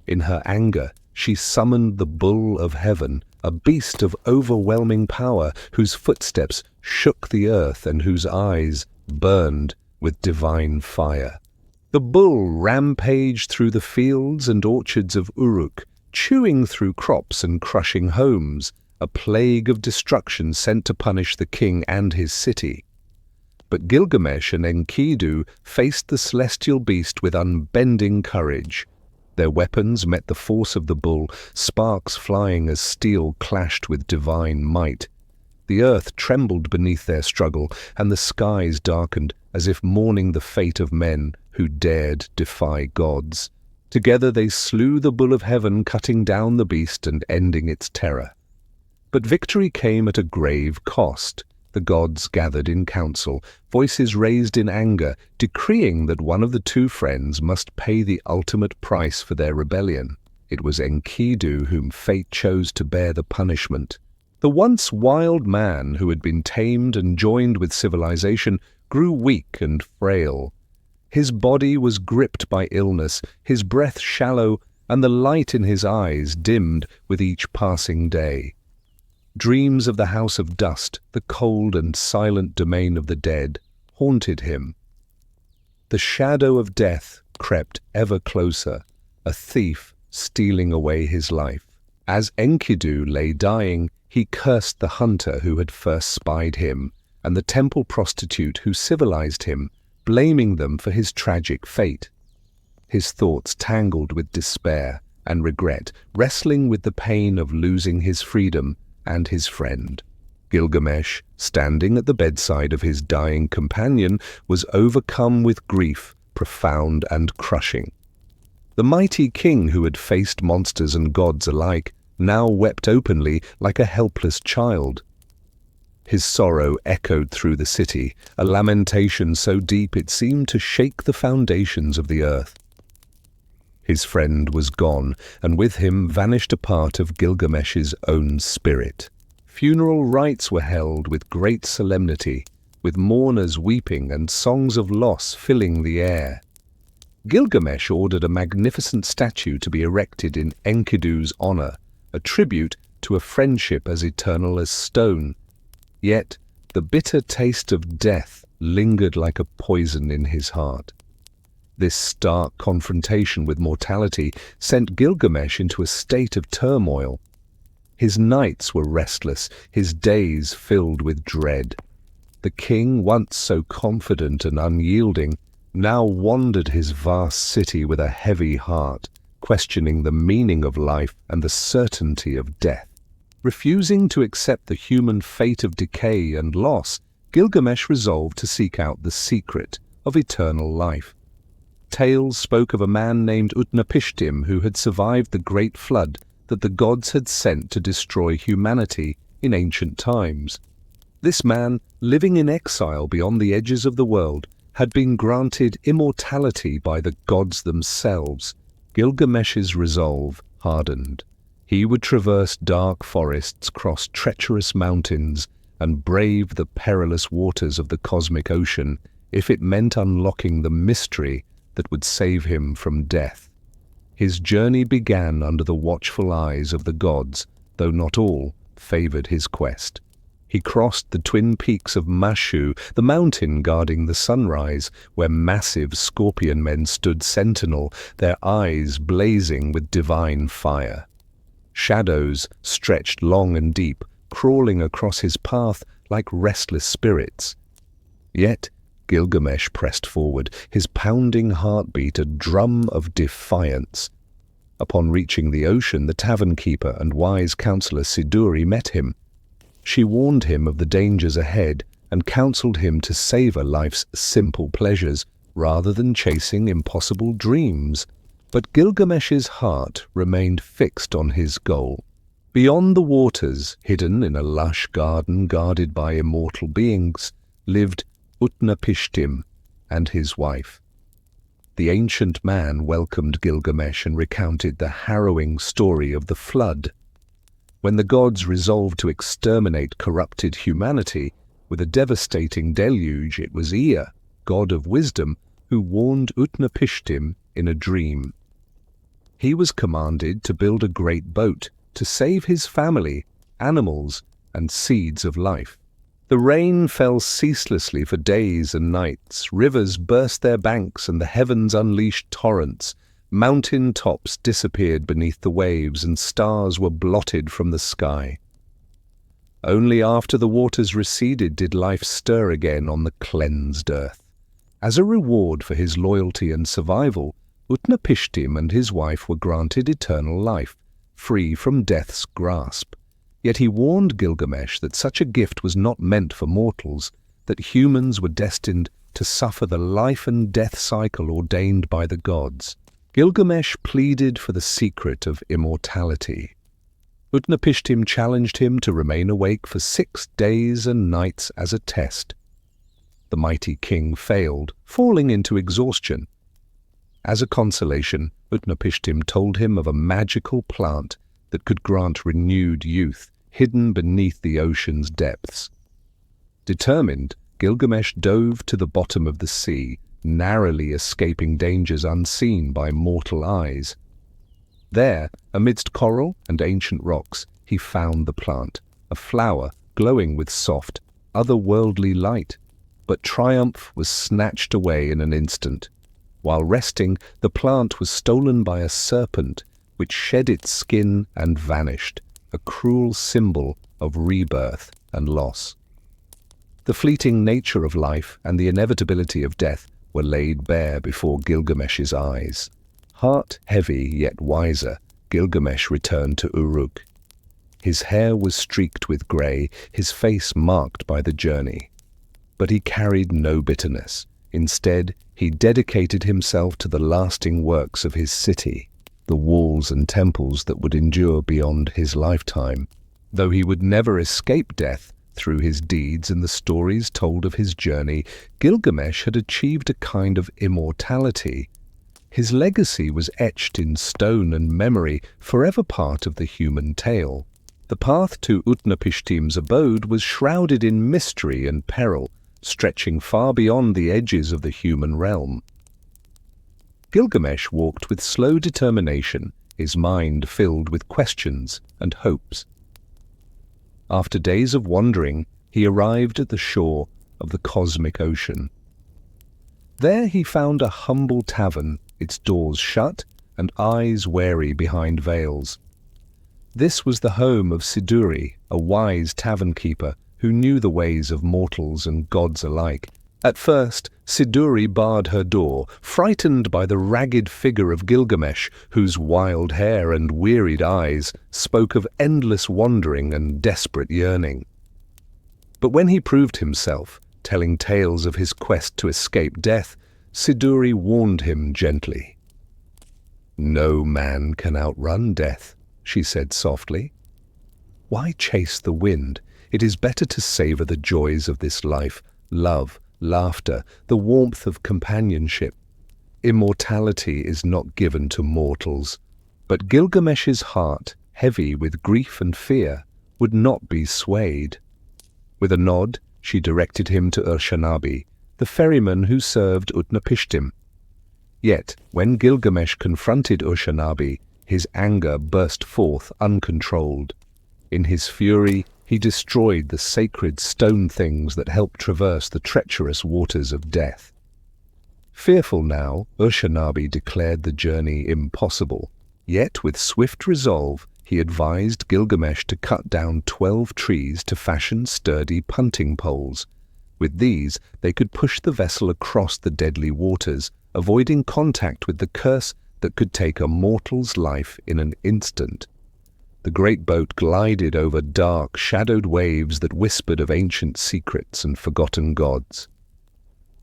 In her anger, she summoned the Bull of Heaven, a beast of overwhelming power whose footsteps shook the earth and whose eyes burned with divine fire. The bull rampaged through the fields and orchards of Uruk, chewing through crops and crushing homes, a plague of destruction sent to punish the king and his city. But Gilgamesh and Enkidu faced the celestial beast with unbending courage. Their weapons met the force of the bull, sparks flying as steel clashed with divine might. The earth trembled beneath their struggle, and the skies darkened as if mourning the fate of men who dared defy gods. Together they slew the Bull of Heaven, cutting down the beast and ending its terror. But victory came at a grave cost. The gods gathered in council, voices raised in anger, decreeing that one of the 2 friends must pay the ultimate price for their rebellion. It was Enkidu whom fate chose to bear the punishment. The once wild man who had been tamed and joined with civilization grew weak and frail. His body was gripped by illness, his breath shallow, and the light in his eyes dimmed with each passing day. Dreams of the house of dust, the cold and silent domain of the dead, haunted him. The shadow of death crept ever closer, a thief stealing away his life. As Enkidu lay dying, he cursed the hunter who had first spied him, and the temple prostitute who civilized him, blaming them for his tragic fate. His thoughts tangled with despair and regret, wrestling with the pain of losing his freedom and his friend. Gilgamesh, standing at the bedside of his dying companion, was overcome with grief, profound and crushing. The mighty king who had faced monsters and gods alike now wept openly like a helpless child. His sorrow echoed through the city, a lamentation so deep it seemed to shake the foundations of the earth. His friend was gone, and with him vanished a part of Gilgamesh's own spirit. Funeral rites were held with great solemnity, with mourners weeping and songs of loss filling the air. Gilgamesh ordered a magnificent statue to be erected in Enkidu's honor, a tribute to a friendship as eternal as stone. Yet the bitter taste of death lingered like a poison in his heart. This stark confrontation with mortality sent Gilgamesh into a state of turmoil. His nights were restless, his days filled with dread. The king, once so confident and unyielding, now wandered his vast city with a heavy heart, questioning the meaning of life and the certainty of death. Refusing to accept the human fate of decay and loss, Gilgamesh resolved to seek out the secret of eternal life. Tales spoke of a man named Utnapishtim who had survived the great flood that the gods had sent to destroy humanity in ancient times. This man, living in exile beyond the edges of the world, had been granted immortality by the gods themselves. Gilgamesh's resolve hardened. He would traverse dark forests, cross treacherous mountains, and brave the perilous waters of the cosmic ocean if it meant unlocking the mystery that would save him from death. His journey began under the watchful eyes of the gods, though not all favored his quest. He crossed the twin peaks of Mashu, the mountain guarding the sunrise, where massive scorpion men stood sentinel, their eyes blazing with divine fire. Shadows stretched long and deep, crawling across his path like restless spirits. Yet Gilgamesh pressed forward, his pounding heartbeat a drum of defiance. Upon reaching the ocean, the tavern keeper and wise counselor Siduri met him. She warned him of the dangers ahead and counseled him to savor life's simple pleasures rather than chasing impossible dreams. But Gilgamesh's heart remained fixed on his goal. Beyond the waters, hidden in a lush garden guarded by immortal beings, lived Utnapishtim and his wife. The ancient man welcomed Gilgamesh and recounted the harrowing story of the flood. When the gods resolved to exterminate corrupted humanity with a devastating deluge, it was Ea, god of wisdom, who warned Utnapishtim in a dream. He was commanded to build a great boat to save his family, animals, and seeds of life. The rain fell ceaselessly for days and nights. Rivers burst their banks and the heavens unleashed torrents. Mountain tops disappeared beneath the waves and stars were blotted from the sky. Only after the waters receded did life stir again on the cleansed earth. As a reward for his loyalty and survival, Utnapishtim and his wife were granted eternal life, free from death's grasp. Yet he warned Gilgamesh that such a gift was not meant for mortals, that humans were destined to suffer the life and death cycle ordained by the gods. Gilgamesh pleaded for the secret of immortality. Utnapishtim challenged him to remain awake for 6 days and nights as a test. The mighty king failed, falling into exhaustion. As a consolation, Utnapishtim told him of a magical plant that could grant renewed youth, hidden beneath the ocean's depths. Determined, Gilgamesh dove to the bottom of the sea, narrowly escaping dangers unseen by mortal eyes. There, amidst coral and ancient rocks, he found the plant, a flower glowing with soft, otherworldly light. But triumph was snatched away in an instant. While resting, the plant was stolen by a serpent, which shed its skin and vanished, a cruel symbol of rebirth and loss. The fleeting nature of life and the inevitability of death were laid bare before Gilgamesh's eyes. Heart heavy yet wiser, Gilgamesh returned to Uruk. His hair was streaked with grey, his face marked by the journey. But he carried no bitterness. Instead, he dedicated himself to the lasting works of his city, the walls and temples that would endure beyond his lifetime. Though he would never escape death through his deeds and the stories told of his journey, Gilgamesh had achieved a kind of immortality. His legacy was etched in stone and memory, forever part of the human tale. The path to Utnapishtim's abode was shrouded in mystery and peril, stretching far beyond the edges of the human realm. Gilgamesh walked with slow determination, his mind filled with questions and hopes. After days of wandering, he arrived at the shore of the cosmic ocean. There he found a humble tavern, its doors shut and eyes wary behind veils. This was the home of Siduri, a wise tavern keeper who knew the ways of mortals and gods alike. At first, Siduri barred her door, frightened by the ragged figure of Gilgamesh, whose wild hair and wearied eyes spoke of endless wandering and desperate yearning. But when he proved himself, telling tales of his quest to escape death, Siduri warned him gently. "No man can outrun death," she said softly. "Why chase the wind? It is better to savor the joys of this life, love, laughter, the warmth of companionship. Immortality is not given to mortals." But Gilgamesh's heart, heavy with grief and fear, would not be swayed. With a nod, she directed him to Urshanabi, the ferryman who served Utnapishtim. Yet, when Gilgamesh confronted Urshanabi, his anger burst forth uncontrolled. In his fury, he destroyed the sacred stone things that helped traverse the treacherous waters of death. Fearful now, Urshanabi declared the journey impossible. Yet, with swift resolve, he advised Gilgamesh to cut down 12 trees to fashion sturdy punting poles. With these, they could push the vessel across the deadly waters, avoiding contact with the curse that could take a mortal's life in an instant. The great boat glided over dark, shadowed waves that whispered of ancient secrets and forgotten gods.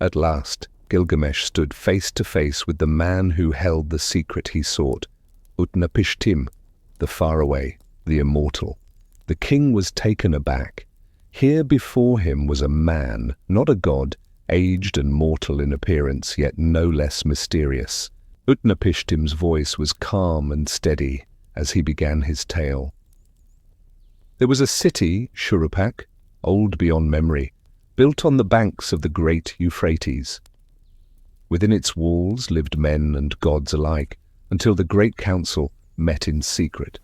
At last, Gilgamesh stood face to face with the man who held the secret he sought, Utnapishtim, the faraway, the immortal. The king was taken aback. Here before him was a man, not a god, aged and mortal in appearance, yet no less mysterious. Utnapishtim's voice was calm and steady as he began his tale. There was a city, Shuruppak, old beyond memory, built on the banks of the great Euphrates. Within its walls lived men and gods alike, until the great council met in secret.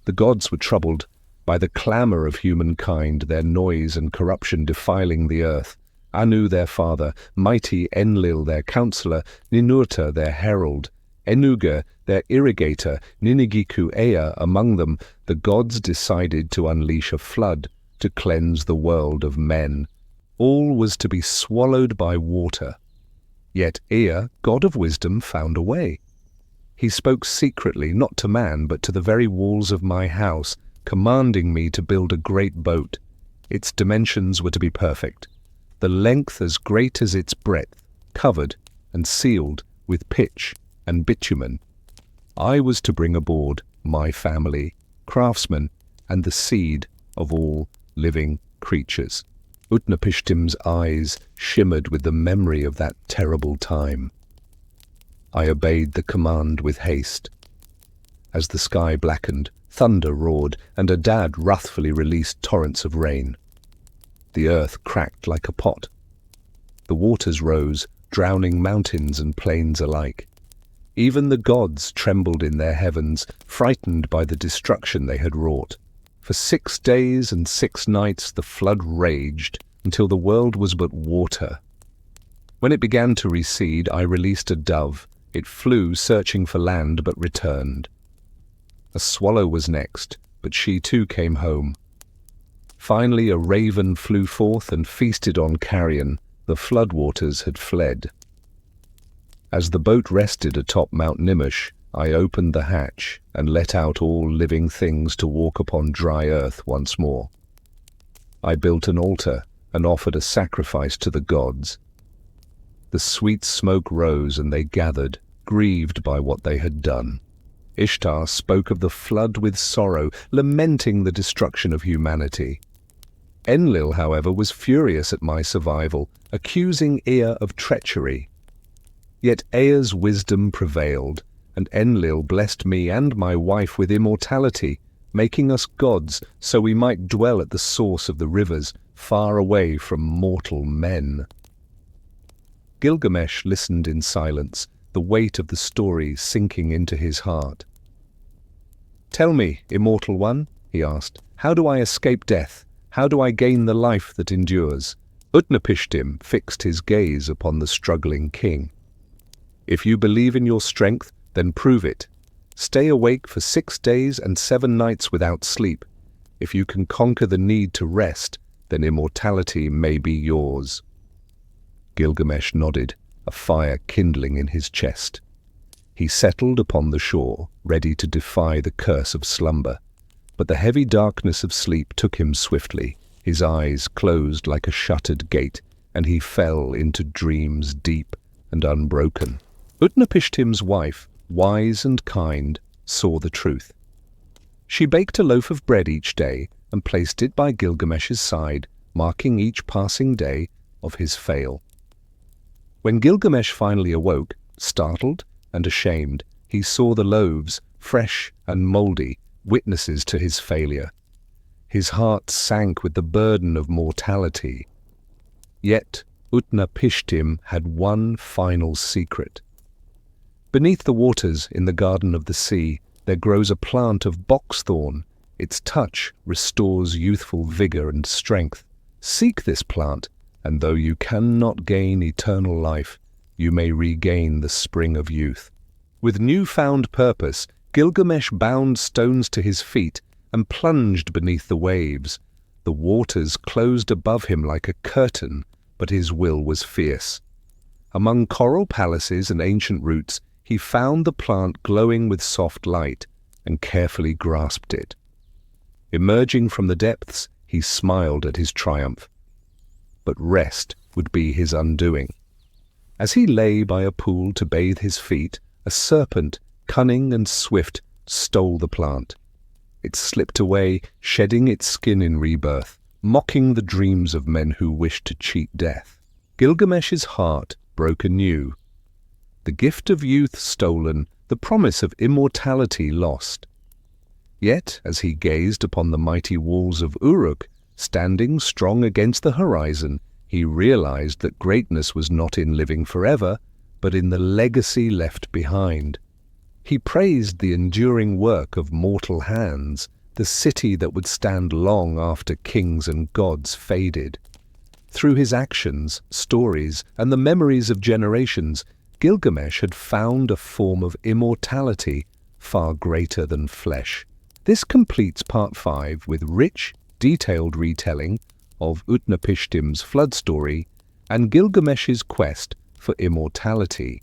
The gods were troubled by the clamor of humankind, their noise and corruption defiling the earth. Anu their father, mighty Enlil their counselor, Ninurta their herald, Enuga their irrigator, Ninigiku Ea among them, the gods decided to unleash a flood to cleanse the world of men. All was to be swallowed by water. Yet Ea, god of wisdom, found a way. He spoke secretly, not to man, but to the very walls of my house, commanding me to build a great boat. Its dimensions were to be perfect, the length as great as its breadth, covered and sealed with pitch and bitumen. I was to bring aboard my family, craftsmen, and the seed of all living creatures. Utnapishtim's eyes shimmered with the memory of that terrible time. I obeyed the command with haste. As the sky blackened, thunder roared, and Adad wrathfully released torrents of rain. The earth cracked like a pot. The waters rose, drowning mountains and plains alike. Even the gods trembled in their heavens, frightened by the destruction they had wrought. For 6 days and 6 nights the flood raged, until the world was but water. When it began to recede, I released a dove. It flew, searching for land, but returned. A swallow was next, but she too came home. Finally a raven flew forth and feasted on carrion. The floodwaters had fled. As the boat rested atop Mount Nimish, I opened the hatch and let out all living things to walk upon dry earth once more. I built an altar and offered a sacrifice to the gods. The sweet smoke rose and they gathered, grieved by what they had done. Ishtar spoke of the flood with sorrow, lamenting the destruction of humanity. Enlil, however, was furious at my survival, accusing Ea of treachery. Yet Ea's wisdom prevailed, and Enlil blessed me and my wife with immortality, making us gods so we might dwell at the source of the rivers, far away from mortal men. Gilgamesh listened in silence, the weight of the story sinking into his heart. "Tell me, immortal one," he asked, "how do I escape death? How do I gain the life that endures?" Utnapishtim fixed his gaze upon the struggling king. "If you believe in your strength, then prove it. Stay awake for 6 days and 7 nights without sleep. If you can conquer the need to rest, then immortality may be yours." Gilgamesh nodded, a fire kindling in his chest. He settled upon the shore, ready to defy the curse of slumber. But the heavy darkness of sleep took him swiftly. His eyes closed like a shuttered gate, and he fell into dreams deep and unbroken. Utnapishtim's wife, wise and kind, saw the truth. She baked a loaf of bread each day and placed it by Gilgamesh's side, marking each passing day of his fail. When Gilgamesh finally awoke, startled and ashamed, he saw the loaves, fresh and mouldy, witnesses to his failure. His heart sank with the burden of mortality. Yet Utnapishtim had one final secret. Beneath the waters in the garden of the sea, there grows a plant of boxthorn. Its touch restores youthful vigor and strength. Seek this plant, and though you cannot gain eternal life, you may regain the spring of youth. With newfound purpose, Gilgamesh bound stones to his feet and plunged beneath the waves. The waters closed above him like a curtain, but his will was fierce. Among coral palaces and ancient roots, he found the plant glowing with soft light and carefully grasped it. Emerging from the depths, he smiled at his triumph. But rest would be his undoing. As he lay by a pool to bathe his feet, a serpent, cunning and swift, stole the plant. It slipped away, shedding its skin in rebirth, mocking the dreams of men who wished to cheat death. Gilgamesh's heart broke anew. The gift of youth stolen, the promise of immortality lost. Yet, as he gazed upon the mighty walls of Uruk, standing strong against the horizon, he realized that greatness was not in living forever, but in the legacy left behind. He praised the enduring work of mortal hands, the city that would stand long after kings and gods faded. Through his actions, stories, and the memories of generations, Gilgamesh had found a form of immortality far greater than flesh. This completes Part 5 with rich, detailed retelling of Utnapishtim's flood story and Gilgamesh's quest for immortality.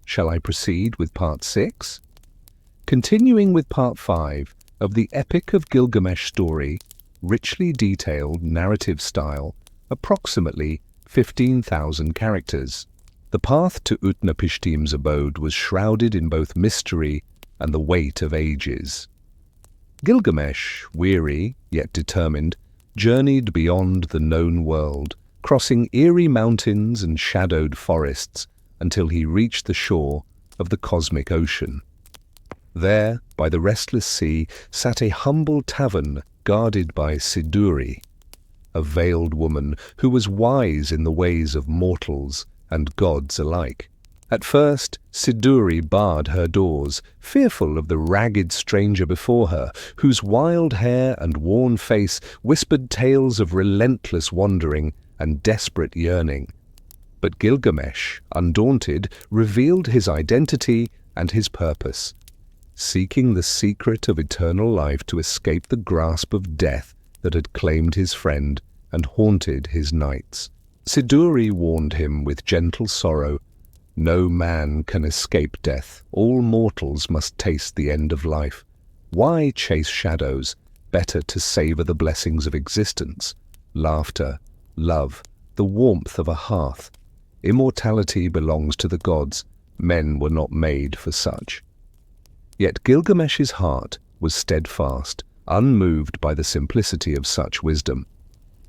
Shall I proceed with Part 6? Continuing with Part 5 of the Epic of Gilgamesh story, richly detailed narrative style, approximately 15,000 characters. The path to Utnapishtim's abode was shrouded in both mystery and the weight of ages. Gilgamesh, weary yet determined, journeyed beyond the known world, crossing eerie mountains and shadowed forests until he reached the shore of the cosmic ocean. There, by the restless sea, sat a humble tavern guarded by Siduri, a veiled woman who was wise in the ways of mortals and gods alike. At first, Siduri barred her doors, fearful of the ragged stranger before her, whose wild hair and worn face whispered tales of relentless wandering and desperate yearning. But Gilgamesh, undaunted, revealed his identity and his purpose, seeking the secret of eternal life to escape the grasp of death that had claimed his friend and haunted his nights. Siduri warned him with gentle sorrow, "No man can escape death. All mortals must taste the end of life. Why chase shadows? Better to savor the blessings of existence. Laughter, love, the warmth of a hearth. Immortality belongs to the gods. Men were not made for such." Yet Gilgamesh's heart was steadfast, unmoved by the simplicity of such wisdom.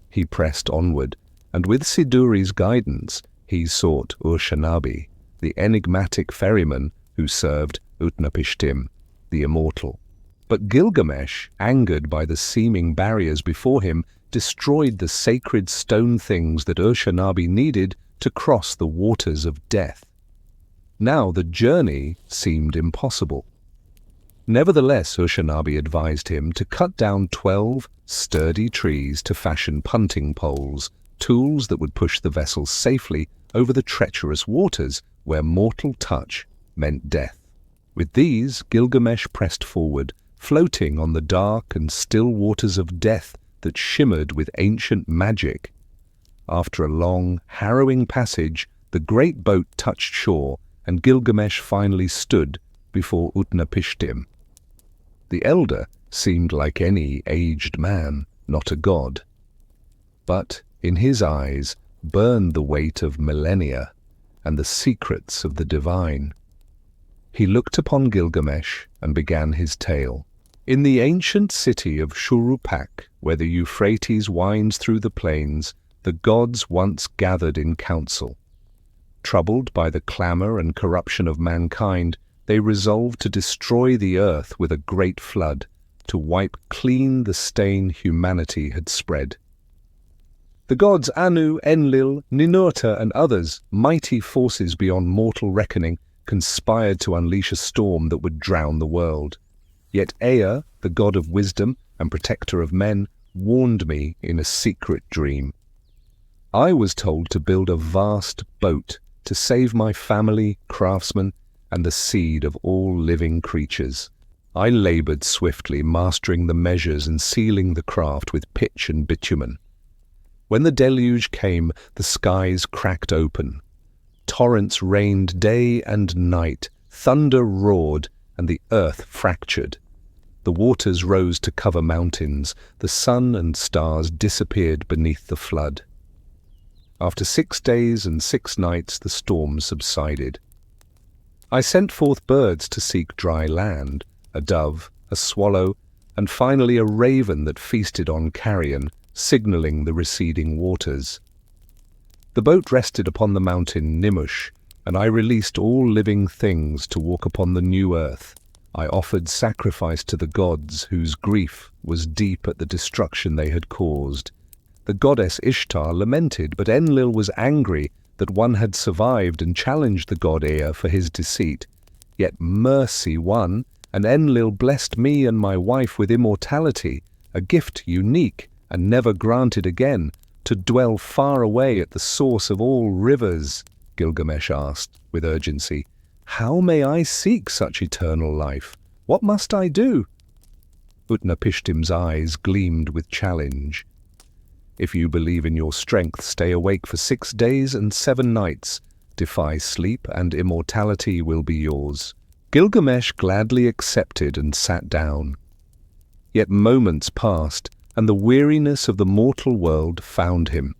He pressed onward, and with Siduri's guidance, he sought Urshanabi, the enigmatic ferryman who served Utnapishtim, the immortal. But Gilgamesh, angered by the seeming barriers before him, destroyed the sacred stone things that Urshanabi needed to cross the waters of death. Now the journey seemed impossible. Nevertheless, Urshanabi advised him to cut down 12 sturdy trees to fashion punting poles, tools that would push the vessel safely over the treacherous waters where mortal touch meant death. With these, Gilgamesh pressed forward, floating on the dark and still waters of death that shimmered with ancient magic. After a long, harrowing passage, the great boat touched shore, and Gilgamesh finally stood before Utnapishtim. The elder seemed like any aged man, not a god. But in his eyes burned the weight of millennia and the secrets of the divine. He looked upon Gilgamesh and began his tale. In the ancient city of Shurupak, where the Euphrates winds through the plains, the gods once gathered in council. Troubled by the clamor and corruption of mankind, they resolved to destroy the earth with a great flood, to wipe clean the stain humanity had spread. The gods Anu, Enlil, Ninurta, and others, mighty forces beyond mortal reckoning, conspired to unleash a storm that would drown the world. Yet Ea, the god of wisdom and protector of men, warned me in a secret dream. I was told to build a vast boat to save my family, craftsmen, and the seed of all living creatures. I labored swiftly, mastering the measures and sealing the craft with pitch and bitumen. When the deluge came, the skies cracked open. Torrents rained day and night, thunder roared, and the earth fractured. The waters rose to cover mountains, the sun and stars disappeared beneath the flood. After 6 days and 6 nights the storm subsided. I sent forth birds to seek dry land, a dove, a swallow, and finally a raven that feasted on carrion, signaling the receding waters. The boat rested upon the mountain Nimush, and I released all living things to walk upon the new earth. I offered sacrifice to the gods, whose grief was deep at the destruction they had caused. The goddess Ishtar lamented, but Enlil was angry that one had survived and challenged the god Ea for his deceit. Yet mercy won, and Enlil blessed me and my wife with immortality, a gift unique and never granted again, to dwell far away at the source of all rivers. Gilgamesh asked with urgency, "How may I seek such eternal life? What must I do?" Utnapishtim's eyes gleamed with challenge. "If you believe in your strength, stay awake for 6 days and 7 nights. Defy sleep, and immortality will be yours." Gilgamesh gladly accepted and sat down. Yet moments passed, and the weariness of the mortal world found him.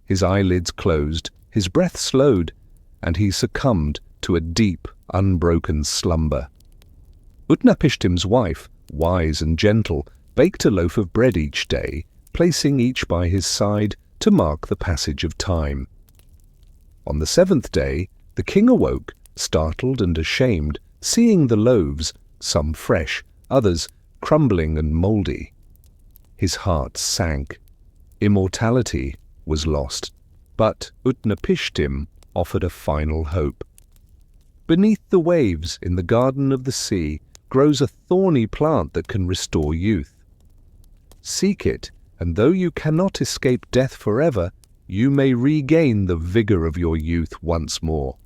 His eyelids closed, his breath slowed, and he succumbed to a deep, unbroken slumber. Utnapishtim's wife, wise and gentle, baked a loaf of bread each day, placing each by his side to mark the passage of time. On the 7th day, the king awoke, startled and ashamed, seeing the loaves, some fresh, others crumbling and mouldy. His heart sank. Immortality was lost. But Utnapishtim offered a final hope. Beneath the waves, in the garden of the sea, grows a thorny plant that can restore youth. Seek it, and though you cannot escape death forever, you may regain the vigor of your youth once more.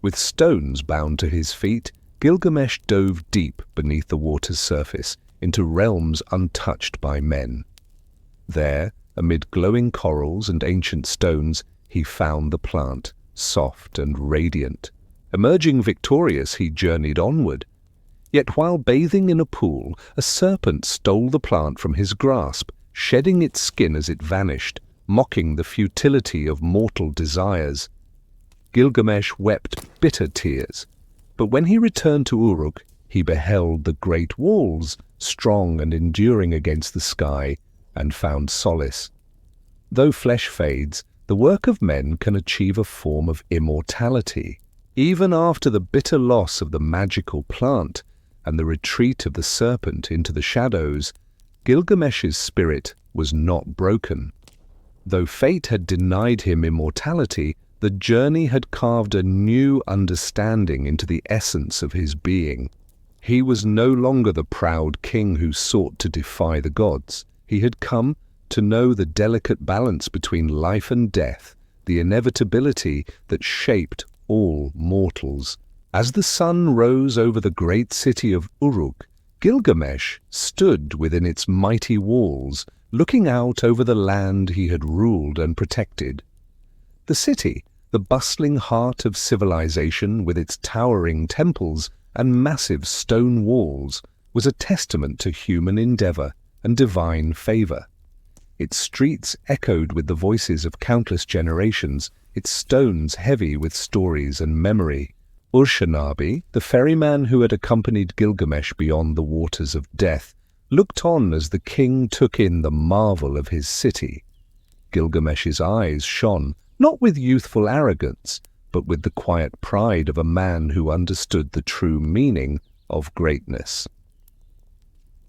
With stones bound to his feet, Gilgamesh dove deep beneath the water's surface, into realms untouched by men. There, amid glowing corals and ancient stones, he found the plant, soft and radiant. Emerging victorious, he journeyed onward. Yet while bathing in a pool, a serpent stole the plant from his grasp, shedding its skin as it vanished, mocking the futility of mortal desires. Gilgamesh wept bitter tears, but when he returned to Uruk, he beheld the great walls, strong and enduring against the sky, and found solace. Though flesh fades, the work of men can achieve a form of immortality. Even after the bitter loss of the magical plant and the retreat of the serpent into the shadows, Gilgamesh's spirit was not broken. Though fate had denied him immortality, the journey had carved a new understanding into the essence of his being. He was no longer the proud king who sought to defy the gods. He had come to know the delicate balance between life and death, the inevitability that shaped all mortals. As the sun rose over the great city of Uruk, Gilgamesh stood within its mighty walls, looking out over the land he had ruled and protected. The city, the bustling heart of civilization with its towering temples and massive stone walls, was a testament to human endeavor and divine favor. Its streets echoed with the voices of countless generations, its stones heavy with stories and memory. Urshanabi, the ferryman who had accompanied Gilgamesh beyond the waters of death, looked on as the king took in the marvel of his city. Gilgamesh's eyes shone, not with youthful arrogance, but with the quiet pride of a man who understood the true meaning of greatness.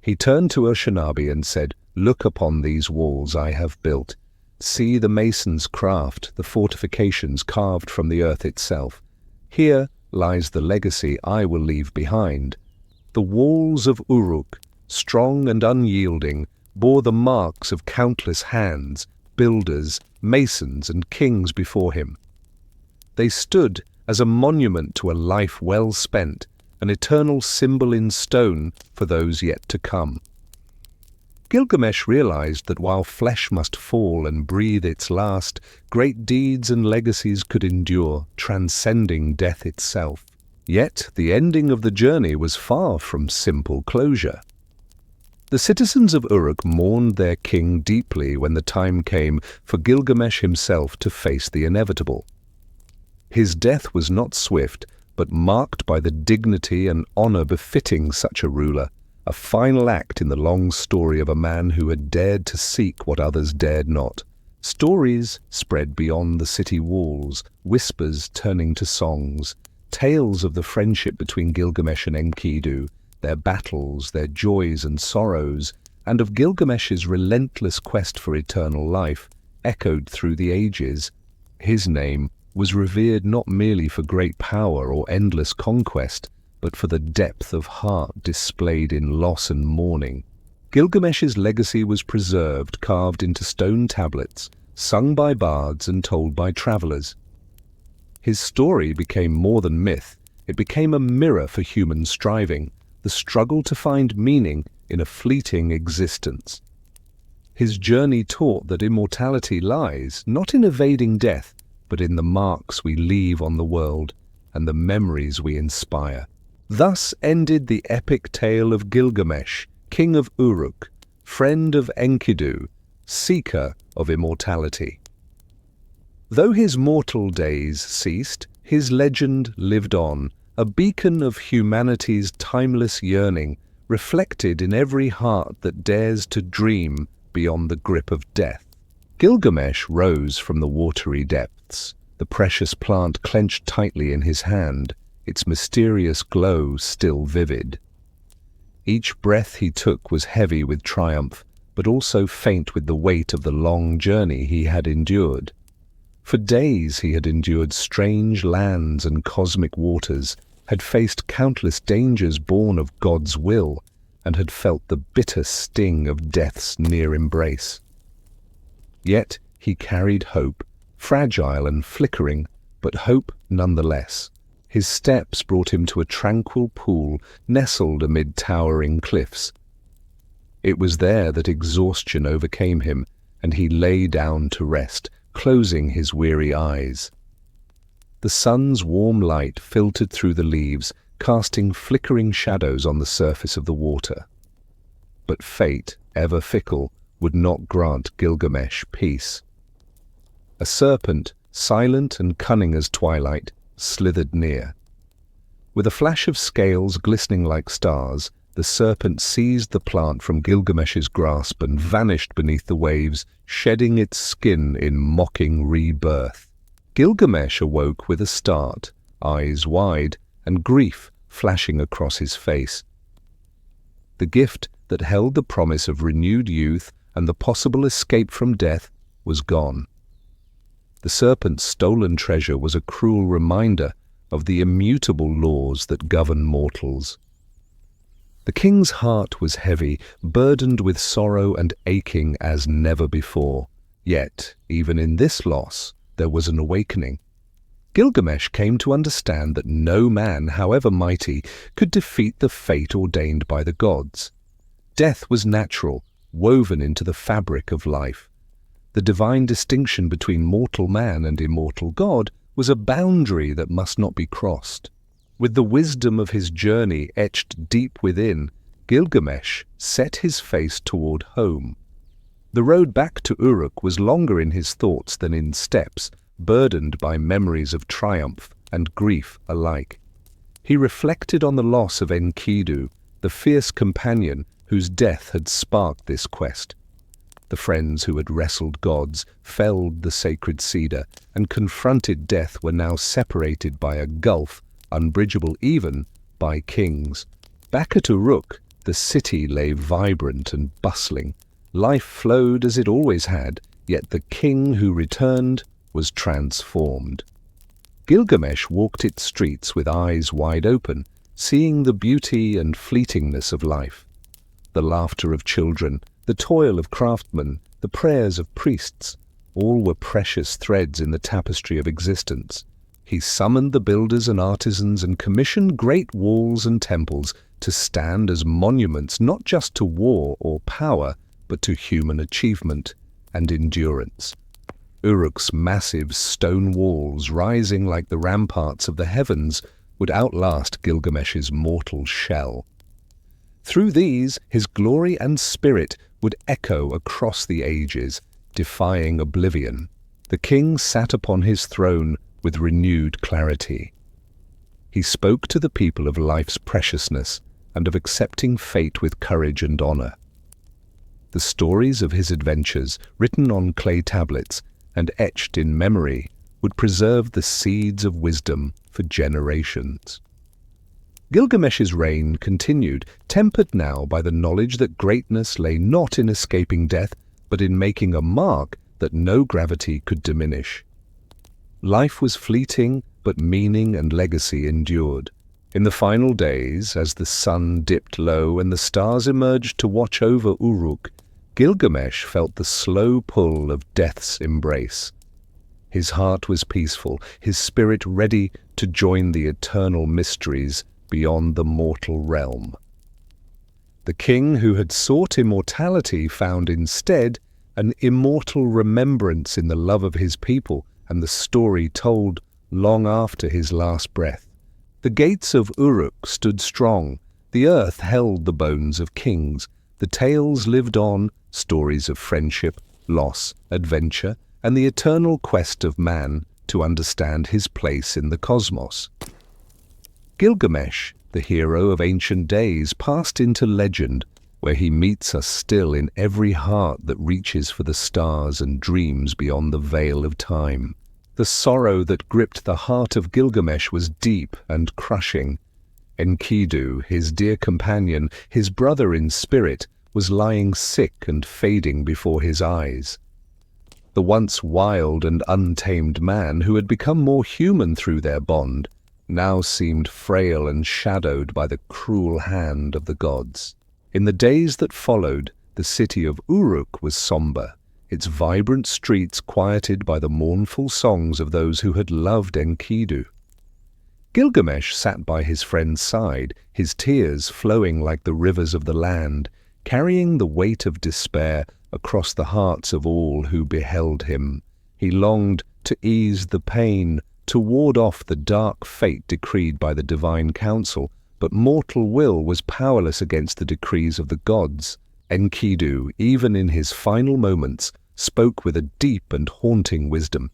He turned to Urshanabi and said, "Look upon these walls I have built. See the mason's craft, the fortifications carved from the earth itself. Here lies the legacy I will leave behind. The walls of Uruk, strong and unyielding, bore the marks of countless hands, builders, masons, and kings before him. They stood as a monument to a life well spent, an eternal symbol in stone for those yet to come." Gilgamesh realized that while flesh must fall and breathe its last, great deeds and legacies could endure, transcending death itself. Yet the ending of the journey was far from simple closure. The citizens of Uruk mourned their king deeply when the time came for Gilgamesh himself to face the inevitable. His death was not swift, but marked by the dignity and honor befitting such a ruler, a final act in the long story of a man who had dared to seek what others dared not. Stories spread beyond the city walls, whispers turning to songs, tales of the friendship between Gilgamesh and Enkidu, their battles, their joys and sorrows, and of Gilgamesh's relentless quest for eternal life, echoed through the ages. His name was revered not merely for great power or endless conquest, but for the depth of heart displayed in loss and mourning. Gilgamesh's legacy was preserved, carved into stone tablets, sung by bards and told by travelers. His story became more than myth. It became a mirror for human striving, the struggle to find meaning in a fleeting existence. His journey taught that immortality lies not in evading death, but in the marks we leave on the world and the memories we inspire. Thus ended the epic tale of Gilgamesh, king of Uruk, friend of Enkidu, seeker of immortality. Though his mortal days ceased, his legend lived on, a beacon of humanity's timeless yearning, reflected in every heart that dares to dream beyond the grip of death. Gilgamesh rose from the watery depths, the precious plant clenched tightly in his hand, its mysterious glow still vivid. Each breath he took was heavy with triumph, but also faint with the weight of the long journey he had endured. For days he had endured strange lands and cosmic waters, had faced countless dangers born of God's will, and had felt the bitter sting of death's near embrace. Yet he carried hope, fragile and flickering, but hope nonetheless. His steps brought him to a tranquil pool nestled amid towering cliffs. It was there that exhaustion overcame him, and he lay down to rest, closing his weary eyes. The sun's warm light filtered through the leaves, casting flickering shadows on the surface of the water. But fate, ever fickle, would not grant Gilgamesh peace. A serpent, silent and cunning as twilight, slithered near. With a flash of scales glistening like stars, the serpent seized the plant from Gilgamesh's grasp and vanished beneath the waves, shedding its skin in mocking rebirth. Gilgamesh awoke with a start, eyes wide, and grief flashing across his face. The gift that held the promise of renewed youth and the possible escape from death was gone. The serpent's stolen treasure was a cruel reminder of the immutable laws that govern mortals. The king's heart was heavy, burdened with sorrow and aching as never before. Yet, even in this loss, there was an awakening. Gilgamesh came to understand that no man, however mighty, could defeat the fate ordained by the gods. Death was natural, woven into the fabric of life. The divine distinction between mortal man and immortal God was a boundary that must not be crossed. With the wisdom of his journey etched deep within, Gilgamesh set his face toward home. The road back to Uruk was longer in his thoughts than in steps, burdened by memories of triumph and grief alike. He reflected on the loss of Enkidu, the fierce companion whose death had sparked this quest. The friends who had wrestled gods, felled the sacred cedar, and confronted death were now separated by a gulf, unbridgeable even by kings. Back at Uruk, the city lay vibrant and bustling. Life flowed as it always had, yet the king who returned was transformed. Gilgamesh walked its streets with eyes wide open, seeing the beauty and fleetingness of life. The laughter of children, the toil of craftsmen, the prayers of priests, all were precious threads in the tapestry of existence. He summoned the builders and artisans and commissioned great walls and temples to stand as monuments not just to war or power, but to human achievement and endurance. Uruk's massive stone walls, rising like the ramparts of the heavens, would outlast Gilgamesh's mortal shell. Through these, his glory and spirit would echo across the ages, defying oblivion. The king sat upon his throne with renewed clarity. He spoke to the people of life's preciousness and of accepting fate with courage and honor. The stories of his adventures, written on clay tablets and etched in memory, would preserve the seeds of wisdom for generations. Gilgamesh's reign continued, tempered now by the knowledge that greatness lay not in escaping death, but in making a mark that no gravity could diminish. Life was fleeting, but meaning and legacy endured. In the final days, as the sun dipped low and the stars emerged to watch over Uruk, Gilgamesh felt the slow pull of death's embrace. His heart was peaceful, his spirit ready to join the eternal mysteries beyond the mortal realm. The king who had sought immortality found instead an immortal remembrance in the love of his people and the story told long after his last breath. The gates of Uruk stood strong, the earth held the bones of kings, the tales lived on, stories of friendship, loss, adventure, and the eternal quest of man to understand his place in the cosmos. Gilgamesh, the hero of ancient days, passed into legend, where he meets us still in every heart that reaches for the stars and dreams beyond the veil of time. The sorrow that gripped the heart of Gilgamesh was deep and crushing. Enkidu, his dear companion, his brother in spirit, was lying sick and fading before his eyes. The once wild and untamed man, who had become more human through their bond, now seemed frail and shadowed by the cruel hand of the gods. In the days that followed, the city of Uruk was somber, its vibrant streets quieted by the mournful songs of those who had loved Enkidu. Gilgamesh sat by his friend's side, his tears flowing like the rivers of the land, carrying the weight of despair across the hearts of all who beheld him. He longed to ease the pain, to ward off the dark fate decreed by the divine council, but mortal will was powerless against the decrees of the gods. Enkidu, even in his final moments, spoke with a deep and haunting wisdom.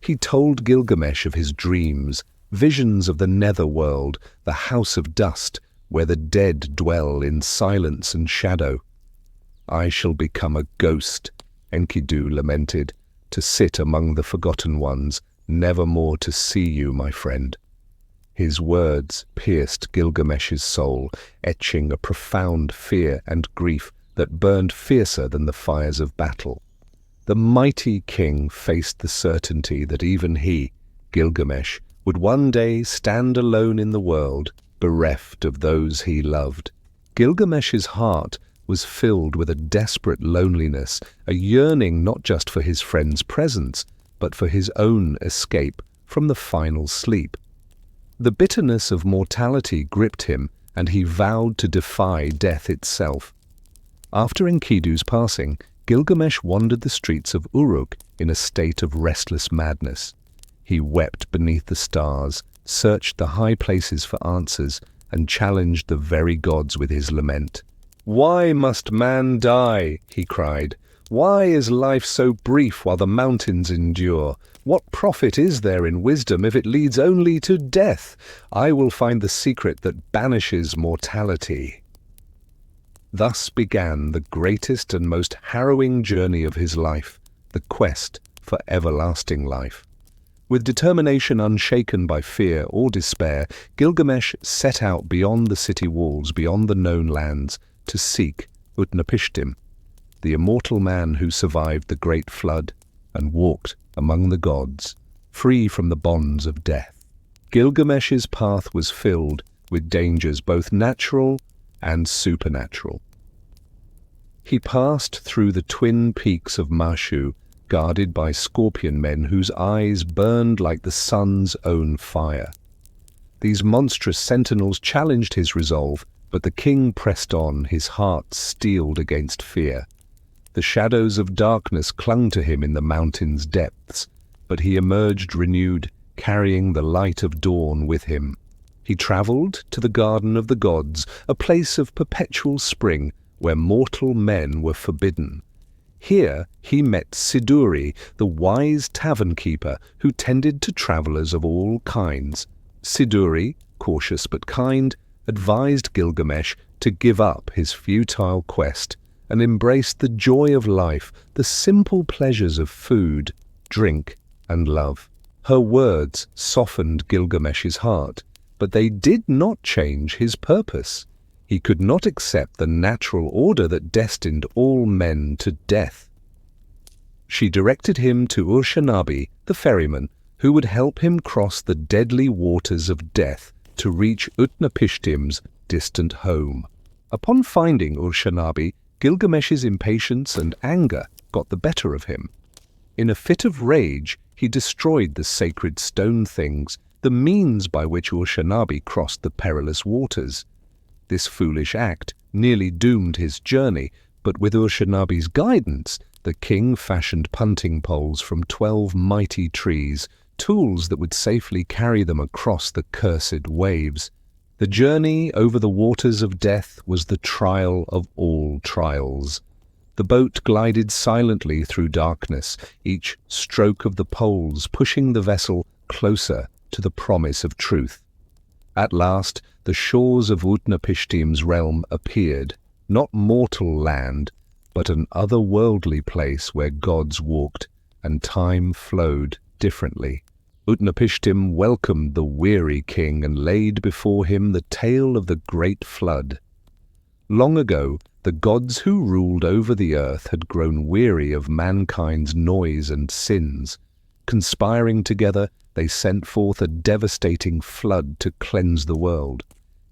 He told Gilgamesh of his dreams, visions of the netherworld, the house of dust, where the dead dwell in silence and shadow. "I shall become a ghost," Enkidu lamented, "to sit among the forgotten ones, never more to see you, my friend." His words pierced Gilgamesh's soul, etching a profound fear and grief that burned fiercer than the fires of battle. The mighty king faced the certainty that even he, Gilgamesh, would one day stand alone in the world, bereft of those he loved. Gilgamesh's heart was filled with a desperate loneliness, a yearning not just for his friend's presence, but for his own escape from the final sleep. The bitterness of mortality gripped him, and he vowed to defy death itself. After Enkidu's passing, Gilgamesh wandered the streets of Uruk in a state of restless madness. He wept beneath the stars, searched the high places for answers, and challenged the very gods with his lament. "Why must man die?" he cried. "Why is life so brief while the mountains endure? What profit is there in wisdom if it leads only to death? I will find the secret that banishes mortality." Thus began the greatest and most harrowing journey of his life, the quest for everlasting life. With determination unshaken by fear or despair, Gilgamesh set out beyond the city walls, beyond the known lands, to seek Utnapishtim, the immortal man who survived the great flood and walked among the gods, free from the bonds of death. Gilgamesh's path was filled with dangers both natural and supernatural. He passed through the twin peaks of Mashu, guarded by scorpion men whose eyes burned like the sun's own fire. These monstrous sentinels challenged his resolve, but the king pressed on, his heart steeled against fear. The shadows of darkness clung to him in the mountain's depths, but he emerged renewed, carrying the light of dawn with him. He travelled to the garden of the gods, a place of perpetual spring, where mortal men were forbidden. Here he met Siduri, the wise tavern-keeper who tended to travellers of all kinds. Siduri, cautious but kind, advised Gilgamesh to give up his futile quest and embrace the joy of life, the simple pleasures of food, drink, and love. Her words softened Gilgamesh's heart, but they did not change his purpose. He could not accept the natural order that destined all men to death. She directed him to Urshanabi, the ferryman, who would help him cross the deadly waters of death to reach Utnapishtim's distant home. Upon finding Urshanabi, Gilgamesh's impatience and anger got the better of him. In a fit of rage, he destroyed the sacred stone things, the means by which Urshanabi crossed the perilous waters. This foolish act nearly doomed his journey, but with Urshanabi's guidance, the king fashioned punting poles from 12 mighty trees, tools that would safely carry them across the cursed waves. The journey over the waters of death was the trial of all trials. The boat glided silently through darkness, each stroke of the poles pushing the vessel closer to the promise of truth. At last, the shores of Utnapishtim's realm appeared, not mortal land, but an otherworldly place where gods walked and time flowed differently. Utnapishtim welcomed the weary king and laid before him the tale of the great flood. Long ago, the gods who ruled over the earth had grown weary of mankind's noise and sins. Conspiring together, they sent forth a devastating flood to cleanse the world.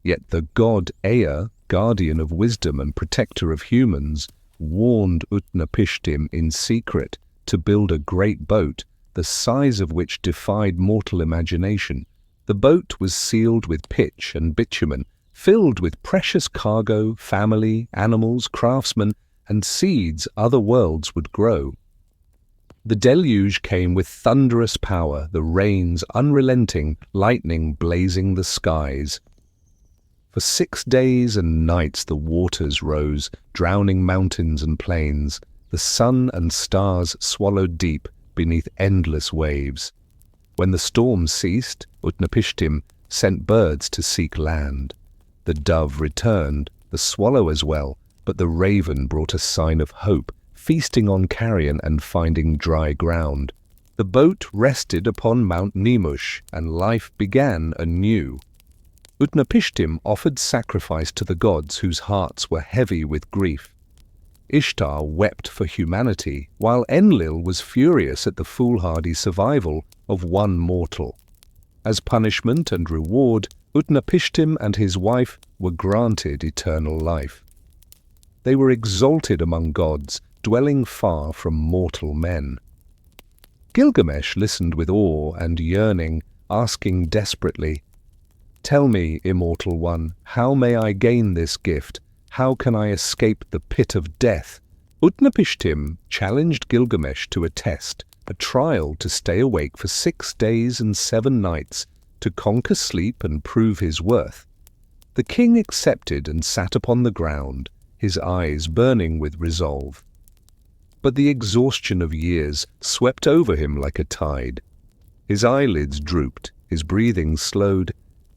Yet the god Ea, guardian of wisdom and protector of humans, warned Utnapishtim in secret to build a great boat, the size of which defied mortal imagination. The boat was sealed with pitch and bitumen, filled with precious cargo, family, animals, craftsmen, and seeds other worlds would grow. The deluge came with thunderous power, the rains unrelenting, lightning blazing the skies. For 6 days and nights the waters rose, drowning mountains and plains. The sun and stars swallowed deep beneath endless waves. When the storm ceased, Utnapishtim sent birds to seek land. The dove returned, the swallow as well, but the raven brought a sign of hope, feasting on carrion and finding dry ground. The boat rested upon Mount Nemush, and life began anew. Utnapishtim offered sacrifice to the gods whose hearts were heavy with grief. Ishtar wept for humanity, while Enlil was furious at the foolhardy survival of one mortal. As punishment and reward, Utnapishtim and his wife were granted eternal life. They were exalted among gods, dwelling far from mortal men. Gilgamesh listened with awe and yearning, asking desperately, "Tell me, immortal one, how may I gain this gift? How can I escape the pit of death?" Utnapishtim challenged Gilgamesh to a test, a trial to stay awake for 6 days and 7 nights, to conquer sleep and prove his worth. The king accepted and sat upon the ground, his eyes burning with resolve. But the exhaustion of years swept over him like a tide. His eyelids drooped, his breathing slowed,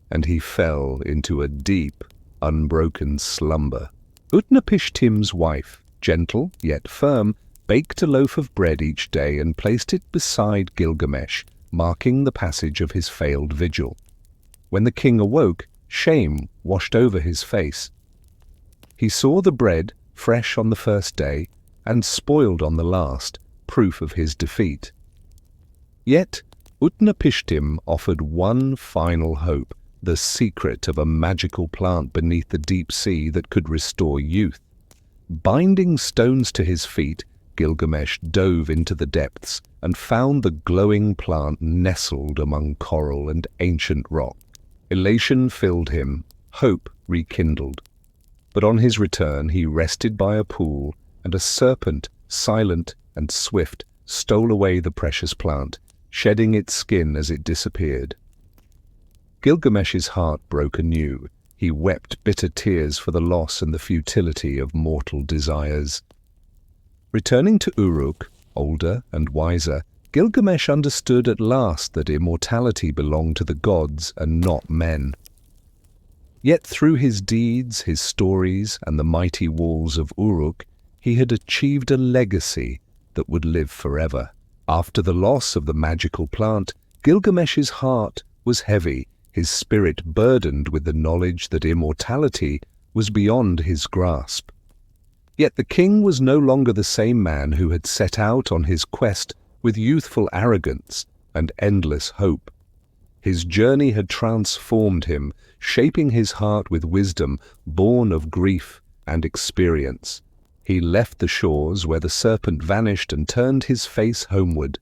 and he fell into a deep, unbroken slumber. Utnapishtim's wife, gentle yet firm, baked a loaf of bread each day and placed it beside Gilgamesh, marking the passage of his failed vigil. When the king awoke, shame washed over his face. He saw the bread, fresh on the first day, and spoiled on the last, proof of his defeat. Yet Utnapishtim offered one final hope, the secret of a magical plant beneath the deep sea that could restore youth. Binding stones to his feet, Gilgamesh dove into the depths and found the glowing plant nestled among coral and ancient rock. Elation filled him, hope rekindled. But on his return he rested by a pool, and a serpent, silent and swift, stole away the precious plant, shedding its skin as it disappeared. Gilgamesh's heart broke anew. He wept bitter tears for the loss and the futility of mortal desires. Returning to Uruk, older and wiser, Gilgamesh understood at last that immortality belonged to the gods and not men. Yet through his deeds, his stories, and the mighty walls of Uruk, he had achieved a legacy that would live forever. After the loss of the magical plant, Gilgamesh's heart was heavy, his spirit burdened with the knowledge that immortality was beyond his grasp. Yet the king was no longer the same man who had set out on his quest with youthful arrogance and endless hope. His journey had transformed him, shaping his heart with wisdom born of grief and experience. He left the shores where the serpent vanished and turned his face homeward.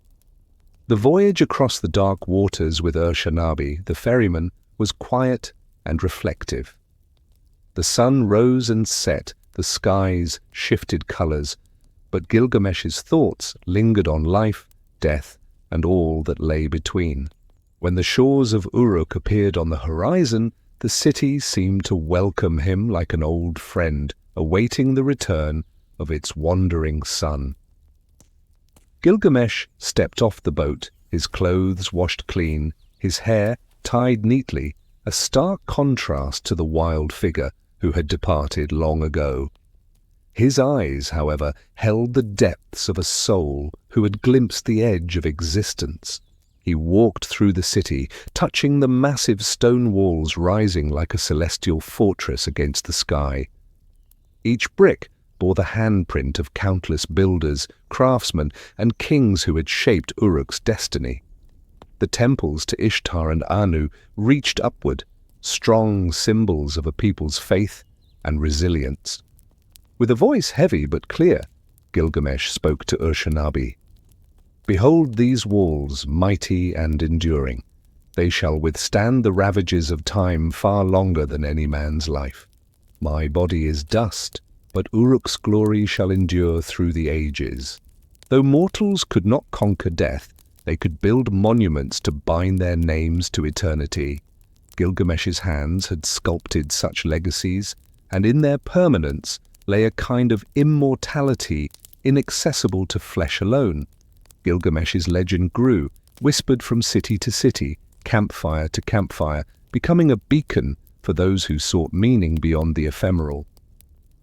The voyage across the dark waters with Urshanabi, the ferryman, was quiet and reflective. The sun rose and set, the skies shifted colors, but Gilgamesh's thoughts lingered on life, death, and all that lay between. When the shores of Uruk appeared on the horizon, the city seemed to welcome him like an old friend, awaiting the return of its wandering son. Gilgamesh stepped off the boat, his clothes washed clean, his hair tied neatly, a stark contrast to the wild figure who had departed long ago. His eyes, however, held the depths of a soul who had glimpsed the edge of existence. He walked through the city, touching the massive stone walls rising like a celestial fortress against the sky. Each brick bore the handprint of countless builders, craftsmen, and kings who had shaped Uruk's destiny. The temples to Ishtar and Anu reached upward, strong symbols of a people's faith and resilience. With a voice heavy but clear, Gilgamesh spoke to Urshanabi. "Behold these walls, mighty and enduring. They shall withstand the ravages of time far longer than any man's life. My body is dust, but Uruk's glory shall endure through the ages. Though mortals could not conquer death, they could build monuments to bind their names to eternity." Gilgamesh's hands had sculpted such legacies, and in their permanence lay a kind of immortality inaccessible to flesh alone. Gilgamesh's legend grew, whispered from city to city, campfire to campfire, becoming a beacon for those who sought meaning beyond the ephemeral.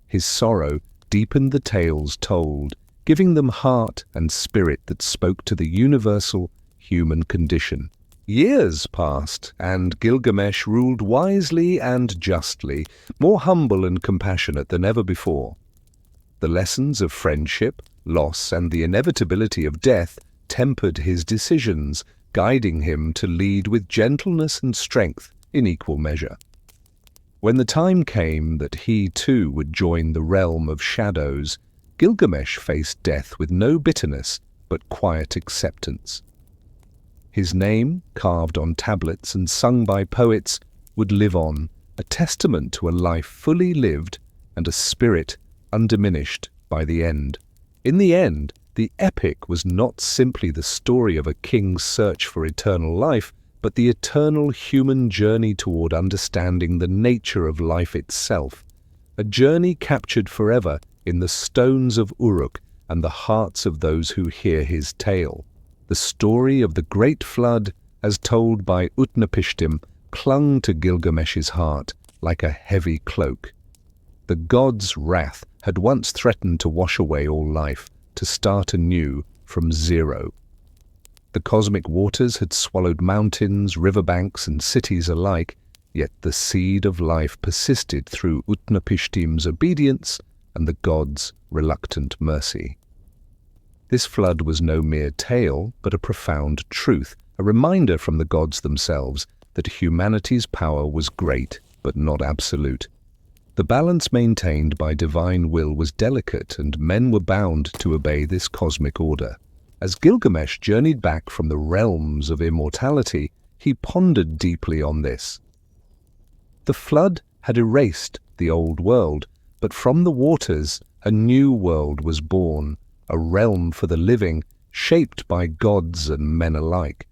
His sorrow deepened the tales told, giving them heart and spirit that spoke to the universal human condition. Years passed, and Gilgamesh ruled wisely and justly, more humble and compassionate than ever before. The lessons of friendship, loss, and the inevitability of death tempered his decisions, guiding him to lead with gentleness and strength in equal measure. When the time came that he too would join the realm of shadows, Gilgamesh faced death with no bitterness but quiet acceptance. His name, carved on tablets and sung by poets, would live on, a testament to a life fully lived and a spirit undiminished by the end. In the end, the epic was not simply the story of a king's search for eternal life, but the eternal human journey toward understanding the nature of life itself, a journey captured forever in the stones of Uruk and the hearts of those who hear his tale. The story of the great flood, as told by Utnapishtim, clung to Gilgamesh's heart like a heavy cloak. The god's wrath had once threatened to wash away all life, to start anew from zero. The cosmic waters had swallowed mountains, riverbanks, and cities alike, yet the seed of life persisted through Utnapishtim's obedience and the god's reluctant mercy. This flood was no mere tale, but a profound truth, a reminder from the gods themselves that humanity's power was great but not absolute. The balance maintained by divine will was delicate, and men were bound to obey this cosmic order. As Gilgamesh journeyed back from the realms of immortality, he pondered deeply on this. The flood had erased the old world, but from the waters a new world was born, a realm for the living, shaped by gods and men alike.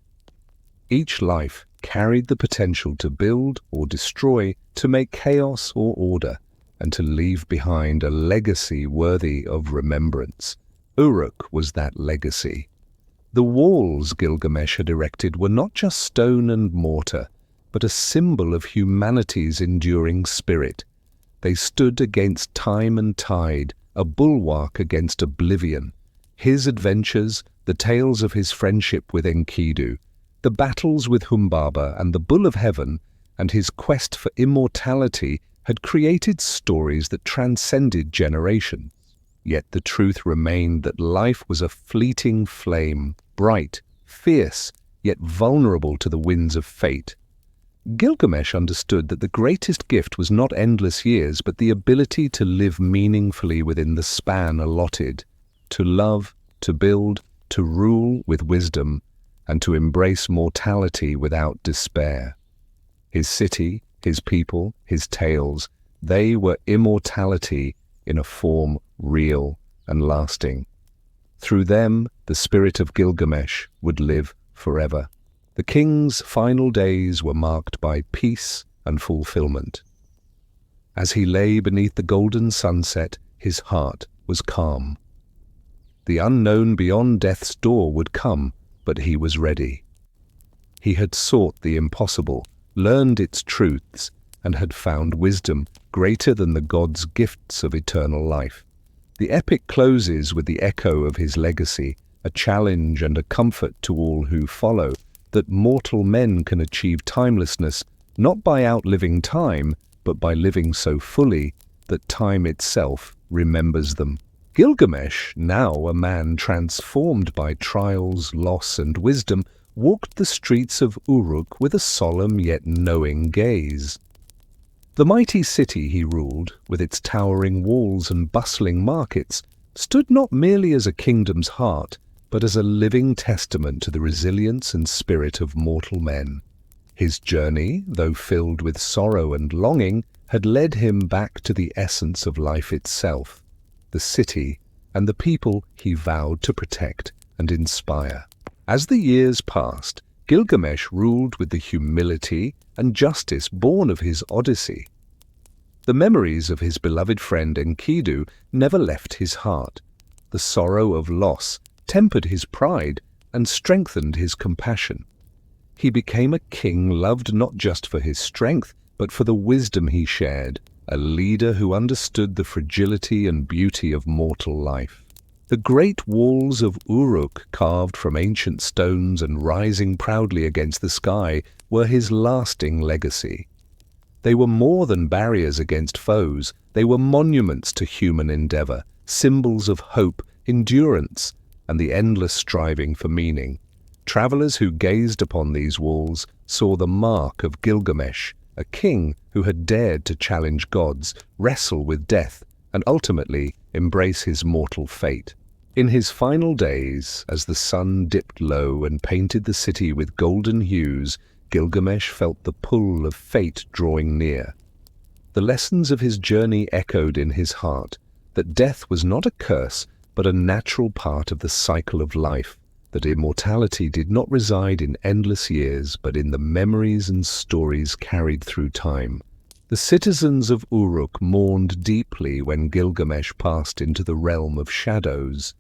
Each life carried the potential to build or destroy, to make chaos or order, and to leave behind a legacy worthy of remembrance. Uruk was that legacy. The walls Gilgamesh had erected were not just stone and mortar, but a symbol of humanity's enduring spirit. They stood against time and tide, a bulwark against oblivion. His adventures, the tales of his friendship with Enkidu, the battles with Humbaba and the Bull of Heaven, and his quest for immortality had created stories that transcended generations. Yet the truth remained that life was a fleeting flame, bright, fierce, yet vulnerable to the winds of fate. Gilgamesh understood that the greatest gift was not endless years, but the ability to live meaningfully within the span allotted, to love, to build, to rule with wisdom, and to embrace mortality without despair. His city, his people, his tales, they were immortality in a form real and lasting. Through them, the spirit of Gilgamesh would live forever. The king's final days were marked by peace and fulfillment. As he lay beneath the golden sunset, his heart was calm. The unknown beyond death's door would come, but he was ready. He had sought the impossible, learned its truths, and had found wisdom greater than the gods' gifts of eternal life. The epic closes with the echo of his legacy, a challenge and a comfort to all who follow, that mortal men can achieve timelessness not by outliving time, but by living so fully that time itself remembers them. Gilgamesh, now a man transformed by trials, loss, and wisdom, walked the streets of Uruk with a solemn yet knowing gaze. The mighty city he ruled, with its towering walls and bustling markets, stood not merely as a kingdom's heart, but as a living testament to the resilience and spirit of mortal men. His journey, though filled with sorrow and longing, had led him back to the essence of life itself, the city, and the people he vowed to protect and inspire. As the years passed, Gilgamesh ruled with the humility and justice born of his Odyssey. The memories of his beloved friend Enkidu never left his heart. The sorrow of loss tempered his pride and strengthened his compassion. He became a king loved not just for his strength, but for the wisdom he shared, a leader who understood the fragility and beauty of mortal life. The great walls of Uruk, carved from ancient stones and rising proudly against the sky, were his lasting legacy. They were more than barriers against foes. They were monuments to human endeavor, symbols of hope, endurance, and the endless striving for meaning. Travelers who gazed upon these walls saw the mark of Gilgamesh, a king who had dared to challenge gods, wrestle with death, and ultimately embrace his mortal fate. In his final days, as the sun dipped low and painted the city with golden hues, Gilgamesh felt the pull of fate drawing near. The lessons of his journey echoed in his heart, that death was not a curse, but a natural part of the cycle of life, that immortality did not reside in endless years, but in the memories and stories carried through time. The citizens of Uruk mourned deeply when Gilgamesh passed into the realm of shadows.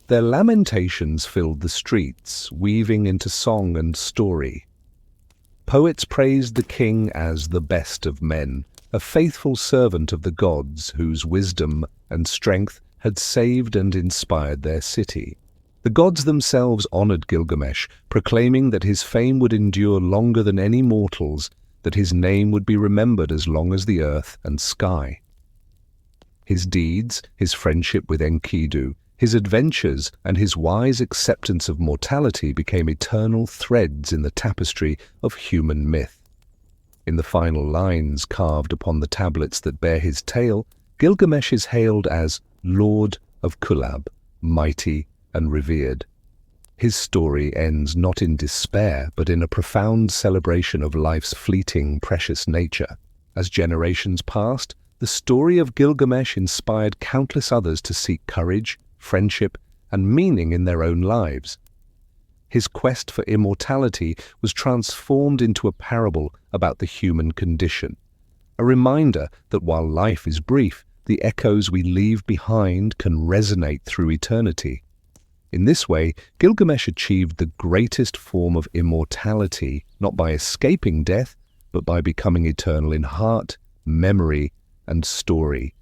Their lamentations filled the streets, weaving into song and story. Poets praised the king as the best of men, a faithful servant of the gods whose wisdom and strength had saved and inspired their city. The gods themselves honored Gilgamesh, proclaiming that his fame would endure longer than any mortal's, that his name would be remembered as long as the earth and sky. His deeds, his friendship with Enkidu, his adventures, and his wise acceptance of mortality became eternal threads in the tapestry of human myth. In the final lines carved upon the tablets that bear his tale, Gilgamesh is hailed as Lord of Kulab, mighty and revered. His story ends not in despair, but in a profound celebration of life's fleeting, precious nature. As generations passed, the story of Gilgamesh inspired countless others to seek courage, friendship, and meaning in their own lives. His quest for immortality was transformed into a parable about the human condition, a reminder that while life is brief, the echoes we leave behind can resonate through eternity. In this way, Gilgamesh achieved the greatest form of immortality, not by escaping death, but by becoming eternal in heart, memory, and story,